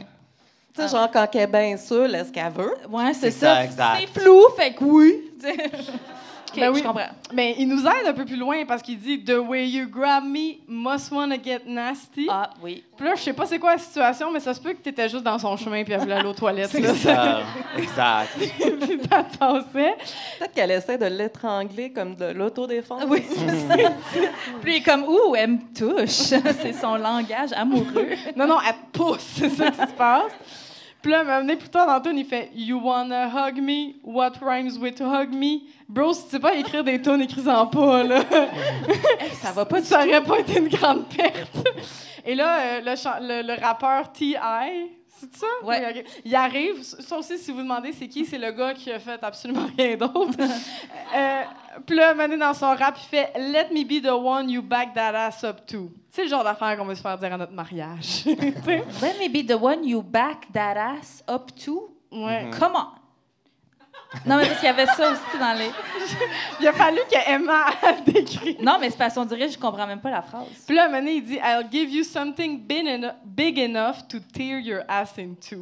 Tu sais, genre, quand elle est bien sûre, est-ce qu'elle veut? Ouais, C'est c'est ça. ça, exact. C'est flou, fait que oui. OK, Ben oui. je comprends. Mais il nous aide un peu plus loin parce qu'il dit « The way you grab me must wanna get nasty. Ah, oui. Puis là, je sais pas c'est quoi la situation, mais ça se peut que t'étais juste dans son chemin puis elle voulait aller aux toilettes. C'est là. ça, exact. Puis t'attendais. Peut-être qu'elle essaie de l'étrangler comme de l'autodéfense. Oui, c'est ça. Puis il est comme, ouh, elle me touche. C'est son langage amoureux. Non, elle te pousse, c'est ça qui se passe. Puis là, m'amener plus tard dans le tune, il fait « You wanna hug me? What rhymes with hug me? » Bro, si tu sais pas écrire des tunes, écris-en pas, là. Ça va pas du Ça aurait pas été une grande perte. Et là, le rappeur T.I., c'est ça? Ouais. Oui, ok. Il arrive. Ça aussi, si vous demandez c'est qui, c'est le gars qui a fait absolument rien d'autre. Puis là, Mané, dans son rap, il fait « Let me be the one you back that ass up to ». C'est le genre d'affaire qu'on va se faire dire à notre mariage. Tu sais? Let me be the one you back that ass up to. Ouais. Come on. Non, mais parce qu'il y avait ça aussi dans les... Il a fallu que Emma le décrit. Non, mais c'est parce qu'on dirait, je comprends même pas la phrase. Puis là, Mané, il dit « I'll give you something big enough to tear your ass into ».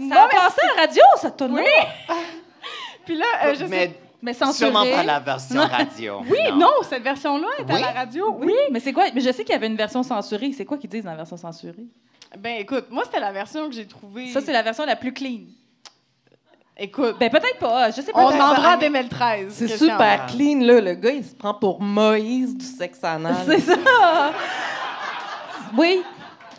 Ça a passé à la radio, ça tourne. Oui. Puis là, je sais... Mais Mais sûrement censuré. pas la version radio. Oui, non, cette version-là est à Oui? la radio. Oui, mais c'est quoi? Mais je sais qu'il y avait une version censurée. C'est quoi qu'ils disent dans la version censurée? Ben écoute, moi, c'était la version que j'ai trouvée... Ça, c'est la version la plus clean. Écoute, Ben peut-être pas, je sais pas. on demandera à 2013. C'est qu'est-ce qu'il y en super a. clean, là. Le gars, il se prend pour Moïse du sexe anal. C'est ça. Oui.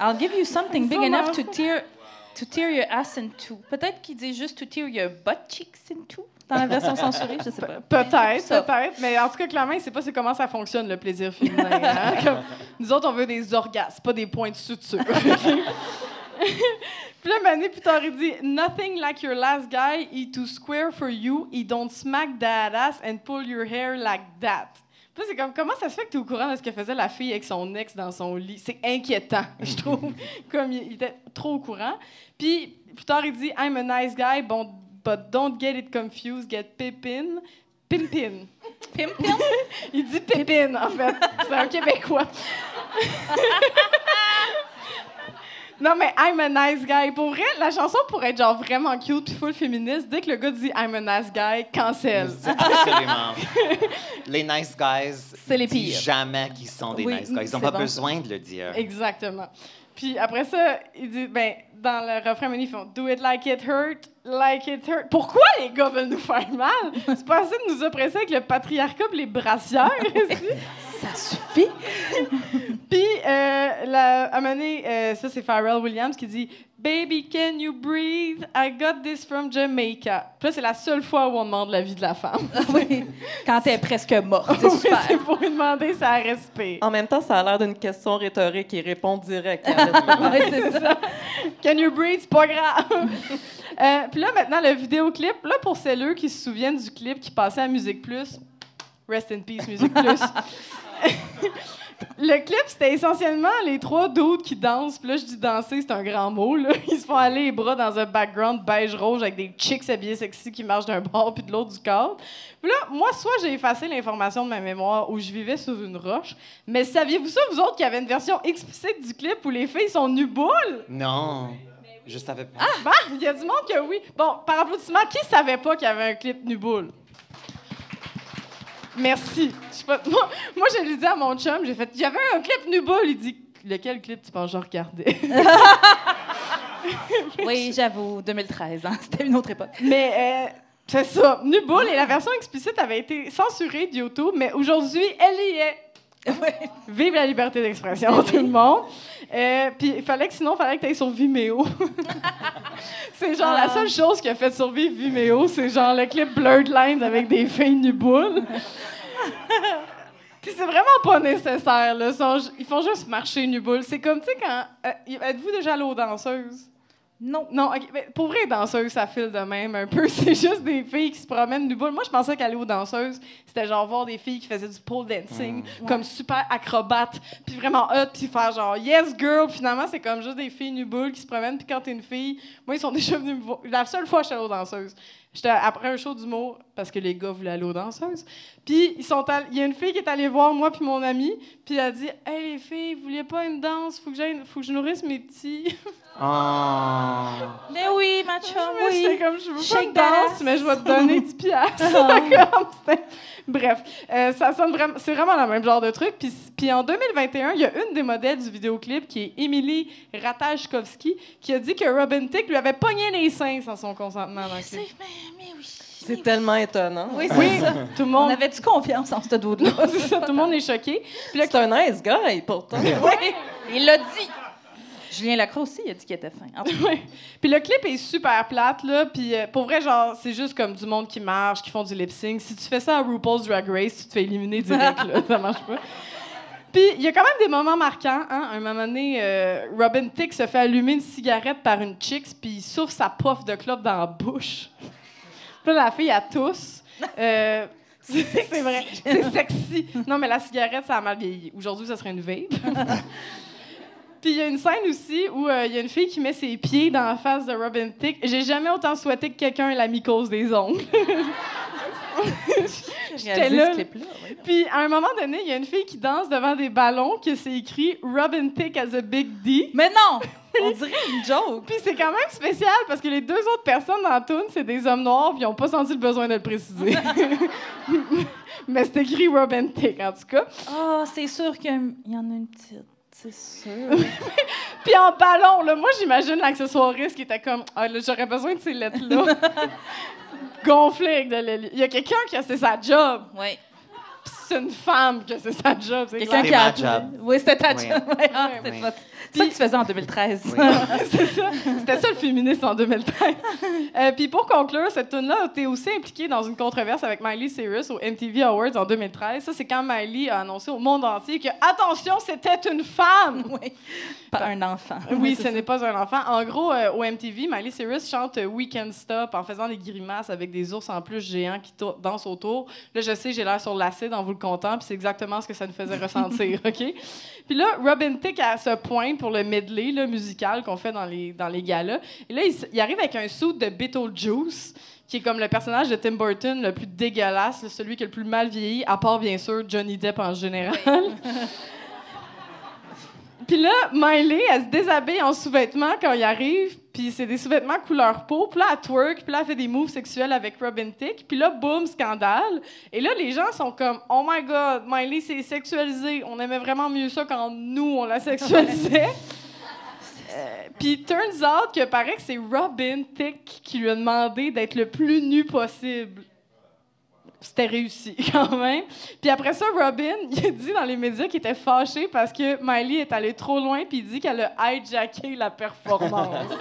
I'll give you something big Sûrement enough ça. to tear your ass into. Peut-être qu'ils disent juste to tear your butt cheeks into dans la version censurée, je sais pas. Peut-être, Ça. peut-être. Mais en tout cas, clairement, il sait pas c'est comment ça fonctionne, le plaisir féminin. Hein? Comme, nous autres, on veut des orgasmes, pas des points de suture. Puis là, Mané, plus tard, il dit « Nothing like your last guy, he too square for you, he don't smack that ass and pull your hair like that. » Puis là, c'est comme, comment ça se fait que tu es au courant de ce que faisait la fille avec son ex dans son lit? C'est inquiétant, je trouve. Comme il était trop au courant. Puis, plus tard, il dit « I'm a nice guy, but don't get it confused, get pimpin'. » Pimpin. Pimpin? Il dit pépine, en fait. C'est un Québécois. Non, mais I'm a nice guy. Pour vrai, la chanson pourrait être genre vraiment cute puis full féministe. Dès que le gars dit I'm a nice guy, cancel. Absolument. Les nice guys, C'est les disent pires. jamais qu'ils sont des Oui, nice guys. Ils c'est n'ont pas bon. besoin de le dire. Exactement. Puis après ça, il dit, ben, dans le refrain, ils font Do it like it hurt, like it hurt. Pourquoi les gars veulent nous faire mal? C'est pas assez de nous oppresser avec le patriarcat et les brassières. Ça suffit. Puis, à un moment donné, ça, c'est Pharrell Williams qui dit « Baby, can you breathe? I got this from Jamaica. » Puis là, c'est la seule fois où on demande la vie de la femme. Oui. Quand t'es presque morte. C'est Oui, super. c'est pour lui demander ça respect. En même temps, ça a l'air d'une question rhétorique. Il répond direct. Ouais, c'est ça. Can you breathe? C'est pas grave. Puis là, maintenant, le vidéoclip, là, pour celles qui se souviennent du clip qui passait à Musique Plus, rest in peace, Musique Plus. Le clip, c'était essentiellement les 3 dudes qui dansent. Puis là, je dis danser, c'est un grand mot, là. Ils se font aller les bras dans un background beige-rouge avec des chicks habillés sexy qui marchent d'un bord puis de l'autre du cadre. Puis là, moi, soit j'ai effacé l'information de ma mémoire où je vivais sous une roche, mais saviez-vous ça, vous autres, qu'il y avait une version explicite du clip où les filles sont nu-boules? Non. Je savais pas. Ah, bah, il y a du monde que oui. Bon, par applaudissement, qui savait pas qu'il y avait un clip nu-boule? Merci. Je sais pas, moi, je l'ai dit à mon chum, j'ai fait, il y avait un clip nu-boule. Il dit, lequel clip tu penses que je regardais? Oui, j'avoue, 2013, hein, c'était une autre époque. Mais c'est ça, nu-boule, et la version explicite avait été censurée de YouTube, mais aujourd'hui, elle y est. Vive la liberté d'expression, tout le monde. Puis il fallait que tu ailles sur Vimeo. C'est genre la seule chose qui a fait survivre Vimeo, c'est genre le clip Blurred Lines avec des filles nu-boules. Puis c'est vraiment pas nécessaire, là. Ils font juste marcher nu-boules. C'est comme, tu sais, quand... êtes-vous déjà allé aux danseuses? Non. Non, OK. Mais pour vrai, danseuses, ça file de même un peu. C'est juste des filles qui se promènent nu-boules. Moi, je pensais qu'aller aux danseuses, c'était genre voir des filles qui faisaient du pole dancing, comme super acrobates, puis vraiment hot, puis faire genre « Yes, girl! » Finalement, c'est comme juste des filles nu-boules qui se promènent, puis quand t'es une fille, moi, ils sont déjà venus me voir. La seule fois que j'étais allée aux danseuses, j'étais après un show d'humour, parce que les gars voulaient aller aux danseuses, puis il y a une fille qui est allée voir moi puis mon ami, puis elle a dit « Hey, les filles, vous vouliez pas une danse? Faut que je nourrisse mes petits. » Oh. Mais oui, ma chum, oui. J'étais comme, je veux pas Shake de that danse, ass. mais je vais te donner 10 piastres. Bref, ça sonne vraiment... C'est vraiment le même genre de truc. Puis en 2021, il y a une des modèles du vidéoclip qui est Emily Ratajkowski qui a dit que Robin Thicke lui avait pogné les seins sans son consentement dans le clip. Mais oui. C'est tellement étonnant. Oui, Oui, c'est ça. tout le On monde... avait-tu confiance en ce dude-là? C'est ça, tout le monde est choqué. Puis C'est un nice guy, pourtant. Oui, il l'a dit. Julien Lacroix aussi, il a dit qu'il était fin. En tout cas, ouais. Puis le clip est super plate, là. Puis pour vrai, genre, c'est juste comme du monde qui marche, qui font du lip-sync. Si tu fais ça à RuPaul's Drag Race, tu te fais éliminer direct, là. Ça marche pas. Puis il y a quand même des moments marquants. Hein? Un moment donné, Robin Thicke se fait allumer une cigarette par une chicks, puis il souffle sa puff de clope dans la bouche. Puis là, la fille, elle tousse. C'est vrai. C'est sexy. Non, mais la cigarette, ça a mal vieilli. Aujourd'hui, ça serait une vape. Puis il y a une scène aussi où il y a une fille qui met ses pieds dans la face de Robin Thicke. J'ai jamais autant souhaité que quelqu'un ait la mycose des ongles. J'étais là. Puis à un moment donné, il y a une fille qui danse devant des ballons que c'est écrit « Robin Thicke has a big D ». mais non! On dirait une joke. Puis c'est quand même spécial parce que les 2 autres personnes dans la toune, c'est des hommes noirs, puis ils n'ont pas senti le besoin de le préciser. Mais c'est écrit Robin Thicke, en tout cas. Ah, c'est sûr qu'il y en a une petite. C'est sûr. Puis en ballon, là, moi, j'imagine l'accessoiriste qui était comme « Ah, là, j'aurais besoin de ces lettres-là. » Gonflé avec de l'hélium. Il y a quelqu'un qui a c'est sa job. Oui. Puis c'est une femme qui a c'est sa job. C'est Quelqu'un clair. qui a ma appelé. job. Oui, c'était ta Oui. job. Ouais, ah, Oui. c'est pas... C'est ça que tu faisais en 2013. Oui. C'est ça. C'était ça le féminisme en 2013. Puis pour conclure, cette tune-là a été aussi impliquée dans une controverse avec Miley Cyrus au MTV Awards en 2013. Ça, c'est quand Miley a annoncé au monde entier que, attention, c'était une femme! Oui. Pas un enfant. Oui, ce n'est pas un enfant. En gros, au MTV, Miley Cyrus chante We Can't Stop en faisant des grimaces avec des ours en plus géants qui dansent autour. Là, je sais, j'ai l'air sur l'acide en vous le contant, puis c'est exactement ce que ça nous faisait ressentir, OK? Puis là, Robin Thicke a ce point pour le medley là, musical qu'on fait dans les galas. Et là, il arrive avec un suit de Beetlejuice, qui est comme le personnage de Tim Burton le plus dégueulasse, celui qui est le plus mal vieilli, à part, bien sûr, Johnny Depp en général. Puis là, Miley, elle se déshabille en sous-vêtements quand il arrive, puis c'est des sous-vêtements couleur peau. Puis là, elle twerk, puis là, elle fait des moves sexuels avec Robin Thicke. Puis là, boum, scandale. Et là, les gens sont comme « Oh my God, Miley, c'est sexualisé. On aimait vraiment mieux ça quand nous, on la sexualisait. » Puis turns out que paraît que c'est Robin Thicke qui lui a demandé d'être le plus nu possible. C'était réussi, quand même. Puis après ça, Robin, il a dit dans les médias qu'il était fâché parce que Miley est allée trop loin, puis il dit qu'elle a hijacké la performance.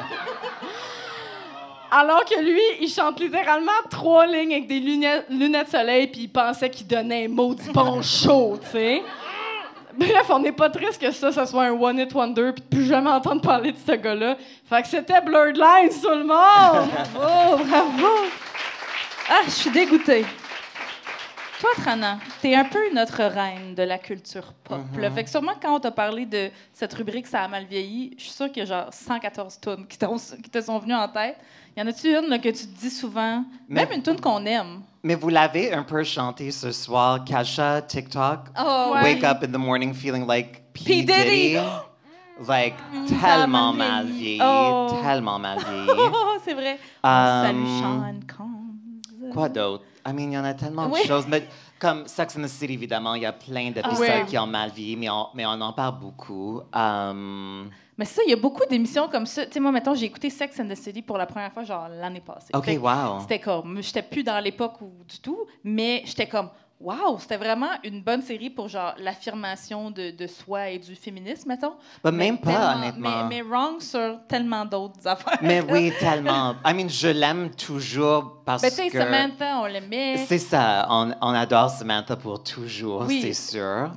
Alors que lui, il chante littéralement 3 lignes avec des lunettes soleil, puis il pensait qu'il donnait un maudit bon show, tu sais. Bref, on n'est pas triste que ça soit un one-hit wonder, puis de plus jamais entendre parler de ce gars-là. Fait que c'était Blurred Lines, tout le monde! Oh, bravo! Ah, je suis dégoûtée. Toi, Trana, t'es un peu notre reine de la culture pop. Là. Fait que sûrement, quand on t'a parlé de cette rubrique « Ça a mal vieilli », je suis sûre qu'il y a genre 114 tunes qui te sont venues en tête. Y en a-tu une là, que tu te dis souvent? Même une tune qu'on aime. Mais vous l'avez un peu chanté ce soir, Kasha, TikTok. Oh, ouais. Wake up in the morning feeling like P. P. Diddy. Diddy. Like, Ça a tellement mal mal vieilli. vieilli. Oh. Tellement mal vieilli. Oh, c'est vrai. Salut, Sean Combs. Quoi d'autre? I mean, il y en a tellement Oui. de choses. Mais comme Sex and the City, évidemment, il y a plein d'épisodes Ouais. qui ont mal vieilli, mais on en parle beaucoup. Mais ça, il y a beaucoup d'émissions comme ça. Tu sais, moi, mettons, j'ai écouté Sex and the City pour la première fois, genre, l'année passée. OK, Fait que wow. C'était comme... J'étais plus dans l'époque du tout, mais j'étais comme... Wow, c'était vraiment une bonne série pour, genre, l'affirmation de soi et du féminisme, mettons. Bah, Mais même pas, tellement- honnêtement. Mais wrong sur tellement d'autres affaires. Mais oui, tellement. I mean, je l'aime toujours parce Ben, tu sais, que... Samantha, on l'aimait. C'est ça. On adore Samantha pour toujours, Oui. c'est sûr.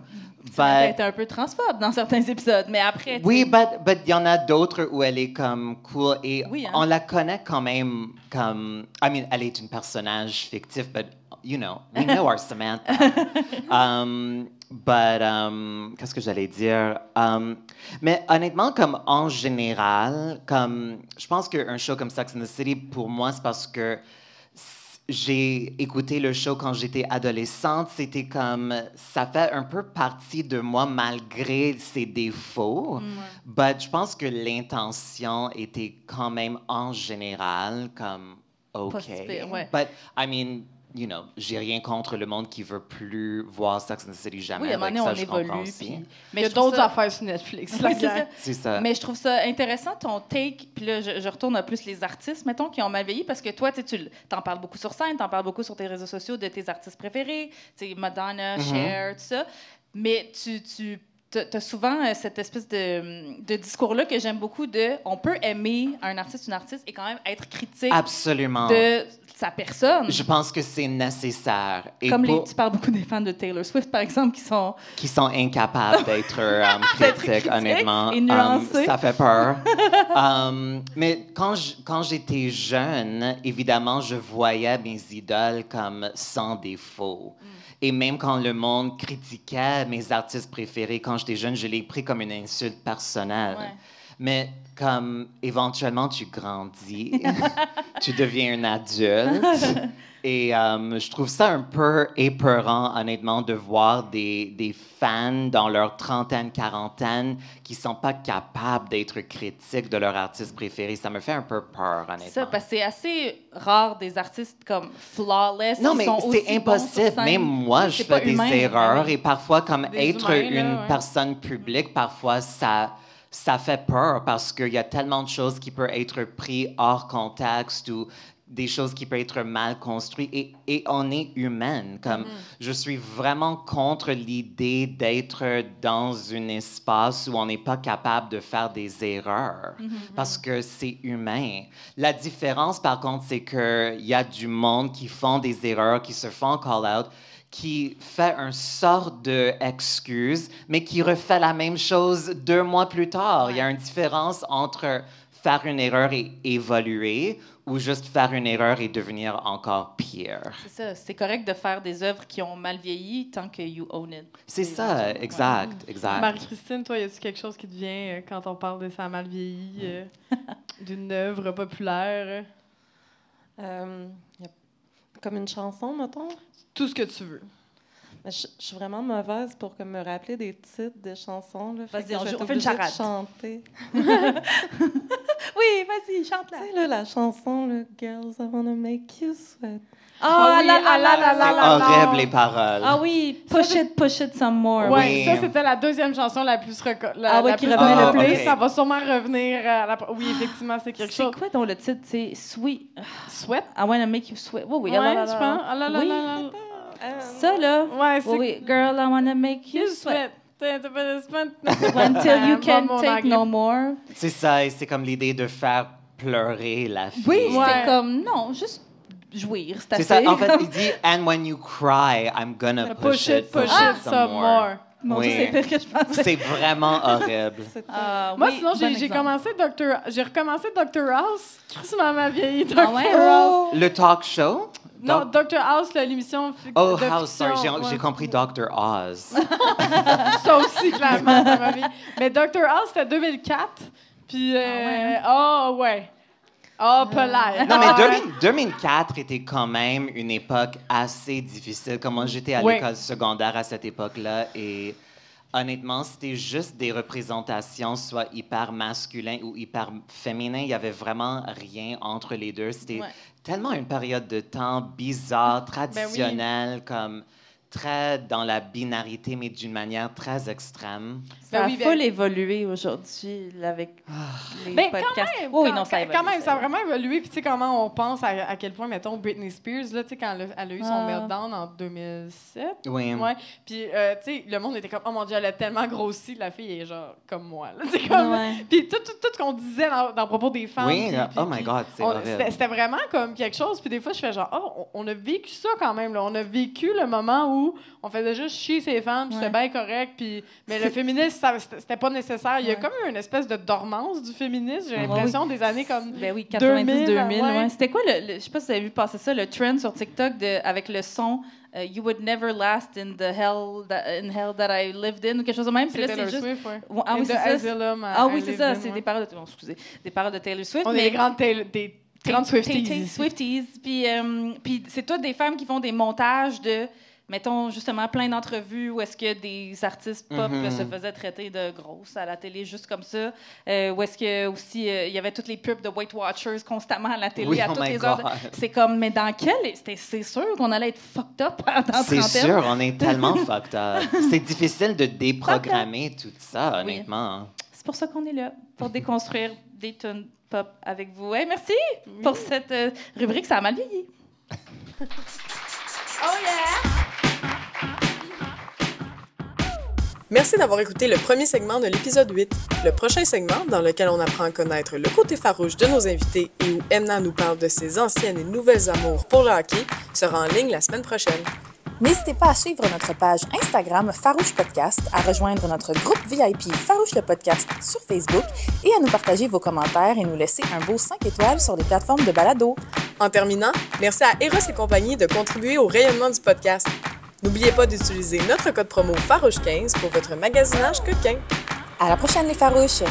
Samantha But- était un peu transphobe dans certains épisodes, mais après... tu Oui, sais, but il y en a d'autres où elle est comme cool et Oui, hein. on la connaît quand même comme... I mean, elle est une personnage fictif, but, you know, we know our Samantha. Qu'est-ce que j'allais dire? Mais honnêtement, comme en général, comme je pense qu'un show comme Sex and the City, pour moi, c'est parce que j'ai écouté le show quand j'étais adolescente. C'était comme... Ça fait un peu partie de moi malgré ses défauts. But je pense que l'intention était quand même en général comme OK. Pas si pire, ouais. But, I mean, you know, j'ai rien contre le monde qui veut plus voir Sex and the City jamais. Oui, à un moment Like, donné, ça, on je comprends évolue. aussi. Puis... Il Mais y a je trouve d'autres ça- affaires sur Netflix. Oui, la c'est gang. ça. C'est ça. Mais je trouve ça intéressant, ton take. Puis là, je retourne à plus les artistes, mettons, qui ont mal vieilli, parce que toi, tu t'en parles beaucoup sur scène, t'en parles beaucoup sur tes réseaux sociaux de tes artistes préférés, tu sais, Madonna, Cher, tout ça. Mais tu as souvent cette espèce de discours-là que j'aime beaucoup de on peut aimer un artiste, une artiste, et quand même être critique Absolument. de sa personne. Je pense que c'est nécessaire. Et Comme pour- tu parles beaucoup des fans de Taylor Swift, par exemple, qui sont... qui sont incapables d'être critiques, honnêtement. et nuancés. Ça fait peur. Mais quand j'étais jeune, évidemment, je voyais mes idoles comme sans défaut. Et même quand le monde critiquait mes artistes préférés, quand j'étais jeune, je l'ai pris comme une insulte personnelle. Ouais. Mais comme éventuellement tu grandis, tu deviens un adulte. Et je trouve ça un peu épeurant, honnêtement, de voir des fans dans leur trentaine, quarantaine qui sont pas capables d'être critiques de leur artiste préféré. Ça me fait un peu peur, honnêtement. Ça, parce que c'est assez rare des artistes comme flawless. Non, qui mais sont c'est aussi bons sur impossible. scène. Même moi, Oui, je c'est fais pas des humain. erreurs. Oui. Et parfois, comme Des être humains, là, une ouais. personne publique, parfois, ça fait peur parce qu'il y a tellement de choses qui peuvent être prises hors contexte ou des choses qui peuvent être mal construites. Et on est humaine. Comme, je suis vraiment contre l'idée d'être dans un espace où on n'est pas capable de faire des erreurs parce que c'est humain. La différence, par contre, c'est qu'il y a du monde qui font des erreurs, qui se font call-out, qui fait une sorte d'excuse, mais qui refait la même chose 2 mois plus tard. Il y a une différence entre faire une erreur et évoluer ou juste faire une erreur et devenir encore pire. C'est ça. C'est correct de faire des œuvres qui ont mal vieilli tant que you own it. C'est ça, exact, exact. Marie-Christine, toi, y a-tu quelque chose qui te vient quand on parle de ça a mal vieilli, d'une œuvre populaire? Y a comme une chanson, mettons. Tout ce que tu veux. Mais je suis vraiment mauvaise pour comme, me rappeler des titres de chansons. Là. Vas-y, Fait que on je vais joue- être on fait une obligée de charade. chanter. Oui, vas-y, chante-la. Tu sais, là, la chanson, là, Girls, I wanna make you sweat. Ah, oui, là, là, là, là, là, C'est là, là. horrible, les paroles. Ah oui, push it some more. Ouais, Oui. ça, c'était la deuxième chanson la plus Ah oui, la qui plus revenait le développée. plus. Ça va sûrement revenir à la... Oui, effectivement, c'est quelque C'est chose. quoi dont le titre? C'est Sweet. Sweat? I wanna make you sweat. Oui, oui. Ouais, ah là là je là. pense. Ah là là Oui. là là. Ça, là. Ouais, c'est... Oui, oui. Girl, I wanna make you You sweat. sweat. Until you can't Mon take anglais. no more. C'est ça, et c'est comme l'idée de faire pleurer la fille. Oui, Ouais. c'est comme, non, juste jouir, c'est C'est assez. ça, en fait, il dit « And when you cry, I'm gonna push it some more. Mon Dieu, Oui. c'est pire que je pensais. C'est vraiment horrible. Moi, Oui, sinon, bon j'ai exemple. commencé j'ai recommencé Dr. House. Crissement ma vieille Dr. Ah ouais? House. Le talk show? Non, Dr. House, l'émission Oh, de House, fiction. sorry, Ouais. j'ai compris Dr. Oz. Ça aussi, clairement, ça m'a mis. Mais Dr. House, c'était 2004. Puis, ouais. Polaire. Non, mais 2004 était quand même une époque assez difficile. Comme moi, j'étais à Oui. l'école secondaire à cette époque-là et honnêtement, c'était juste des représentations soit hyper masculins ou hyper féminins. Il y avait vraiment rien entre les deux. C'était Ouais. tellement une période de temps bizarre, traditionnelle, comme très dans la binarité, mais d'une manière très extrême. Ça a oui, full évolué aujourd'hui là, avec les Ben, podcasts. Oui, non, ça a évolué. Quand même, ça a vraiment évolué. Puis, tu sais, comment on pense à quel point, mettons, Britney Spears, là, tu sais, quand elle a eu son meltdown en 2007. Oui. Ouais. Puis, tu sais, le monde était comme, oh mon Dieu, elle a tellement grossi, la fille est genre comme moi. Là. C'est comme. Ouais. Puis, tout ce qu'on disait dans propos des femmes. Oui, puis, oh my God, c'est horrible. C'était vraiment comme quelque chose. Puis, des fois, je fais genre, on a vécu ça quand même. Là. On a vécu le moment où on faisait juste chier ces femmes, puis c'était bien correct. Puis, mais le féminisme, c'était pas nécessaire. Il y a comme eu une espèce de dormance du féminisme, j'ai l'impression, des années comme. Ben oui, 2000, 90-2000. ouais. Ouais. C'était quoi je sais pas si vous avez vu passer ça, le trend sur TikTok avec le son You would never last in hell that I lived in ou quelque chose de même. Puis là, C'était c'est Taylor juste. Swift, ouais. Ah oui, And c'est the ça. Asylum, Oui, I c'est lived ça. in, C'est ouais. des paroles des paroles de Taylor Swift. On est mais des grandes Swifties. Swifties. Puis c'est toutes des femmes qui font des montages de, mettons, justement, plein d'entrevues où est-ce que des artistes pop se faisaient traiter de grosses à la télé, juste comme ça. Où est-ce que aussi, il y avait toutes les pubs de Weight Watchers constamment à la télé, Oui, à oh toutes my les heures. God. C'est comme, mais dans quel... C'est sûr qu'on allait être fucked up dans C'est trentaine. sûr, on est tellement fucked up. C'est difficile de déprogrammer tout ça, honnêtement. C'est pour ça qu'on est là, pour déconstruire des tunes pop avec vous. Hey, merci pour cette rubrique, ça a mal vieilli. Merci d'avoir écouté le premier segment de l'épisode 8. Le prochain segment, dans lequel on apprend à connaître le côté farouche de nos invités et où Emna nous parle de ses anciennes et nouvelles amours pour le hockey, sera en ligne la semaine prochaine. N'hésitez pas à suivre notre page Instagram Farouche Podcast, à rejoindre notre groupe VIP Farouche le Podcast sur Facebook et à nous partager vos commentaires et nous laisser un beau 5 étoiles sur les plateformes de balado. En terminant, merci à Eros et compagnie de contribuer au rayonnement du podcast. N'oubliez pas d'utiliser notre code promo Farouche15 pour votre magasinage coquin. À la prochaine les Farouches!